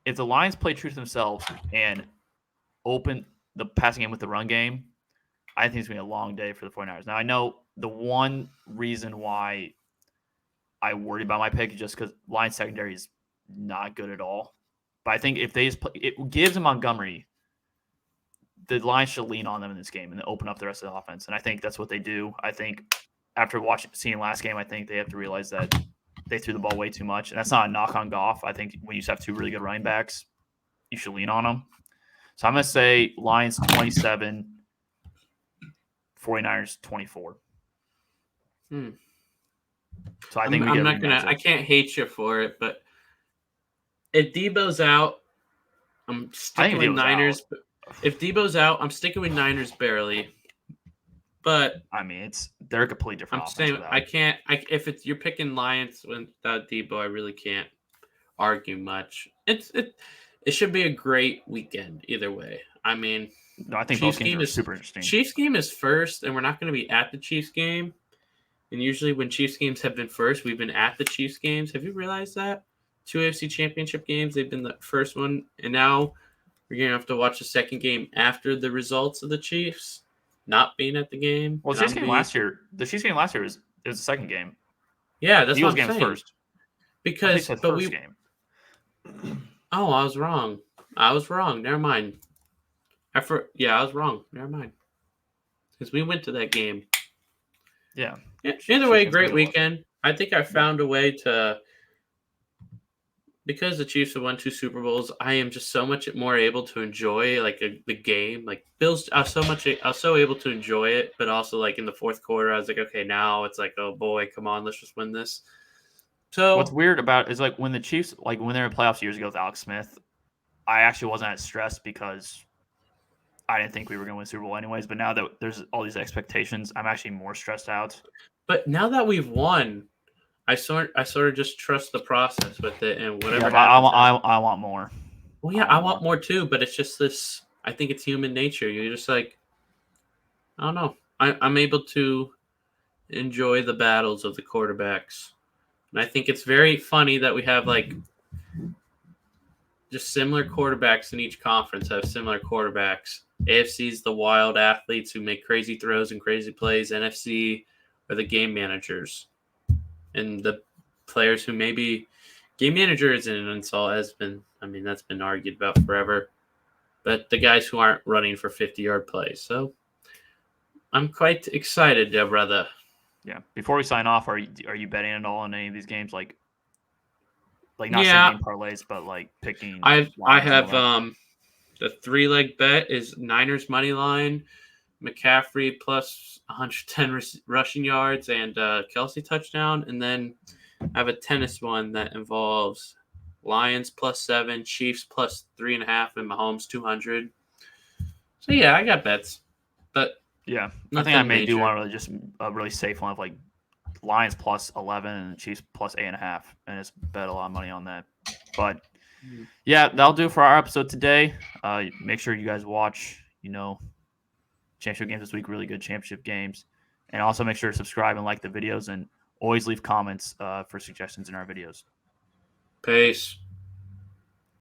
play true to themselves and open the passing game with the run game, I think it's going to be a long day for the 49ers. Now, I know the one reason why I worry about my pick is just because Lions secondary is not good at all. But I think if they just play, it gives Montgomery, the Lions should lean on them in this game and open up the rest of the offense. And I think that's what they do. I think after seeing last game, I think they have to realize that they threw the ball way too much. And that's not a knock on Goff. I think when you have two really good running backs, you should lean on them. So I'm going to say Lions 27, 49ers 24. So I think I can't hate you for it, but if Debo's out, I'm sticking with Niners. If Debo's out, I'm sticking with Niners barely. But I mean, they're a completely different offense. I'm saying I can't. If you're picking Lions without Debo, I really can't argue much. It should be a great weekend either way. I mean, no, I think both games are super interesting. Chiefs game is first, and we're not going to be at the Chiefs game. And usually when Chiefs games have been first, we've been at the Chiefs games. Have you realized that? 2 AFC championship games, they've been the first one. And now we're going to have to watch the second game after the results of the Chiefs not being at the game. Well, the Chiefs game last year was the second game. Yeah, that's what I'm saying. First. Because, but we game. Oh, I was wrong. Never mind. I was wrong. Never mind. Because we went to that game. Yeah. Either way, great weekend. I think I found a way to, because the Chiefs have won 2 Super Bowls, I am just so much more able to enjoy the game. Like Bills, I was so able to enjoy it, but also like in the fourth quarter, I was like, okay, now it's like, oh boy, come on, let's just win this. So what's weird about it is like when the Chiefs, like when they were in playoffs years ago with Alex Smith, I actually wasn't as stressed because I didn't think we were going to win Super Bowl anyways. But now that there's all these expectations, I'm actually more stressed out. But now that we've won, I sort of just trust the process with it and whatever. Yeah, I want more. Well, yeah, I want more too. But it's just this. I think it's human nature. You're just like, I don't know. I'm able to enjoy the battles of the quarterbacks, and I think it's very funny that we have like just similar quarterbacks in each conference. Have similar quarterbacks. AFC's the wild athletes who make crazy throws and crazy plays. NFC are the game managers. And the players who maybe game manager isn't an insult that's been argued about forever. But the guys who aren't running for 50-yard plays. So I'm quite excited, brother. Yeah. Before we sign off, are you betting at all on any of these games? Like not same game parlays, but like picking. I have the 3-leg bet is Niners money line, McCaffrey plus 110 rushing yards and Kelsey touchdown. And then I have a tennis one that involves Lions plus 7, Chiefs plus 3.5, and Mahomes 200. So yeah, I got bets, but yeah, I think I may do one really just a really safe one of like Lions plus 11 and Chiefs plus 8.5, and just bet a lot of money on that. But yeah, that'll do for our episode today. Make sure you guys watch, championship games this week, really good championship games. And also make sure to subscribe and like the videos and always leave comments for suggestions in our videos. Peace.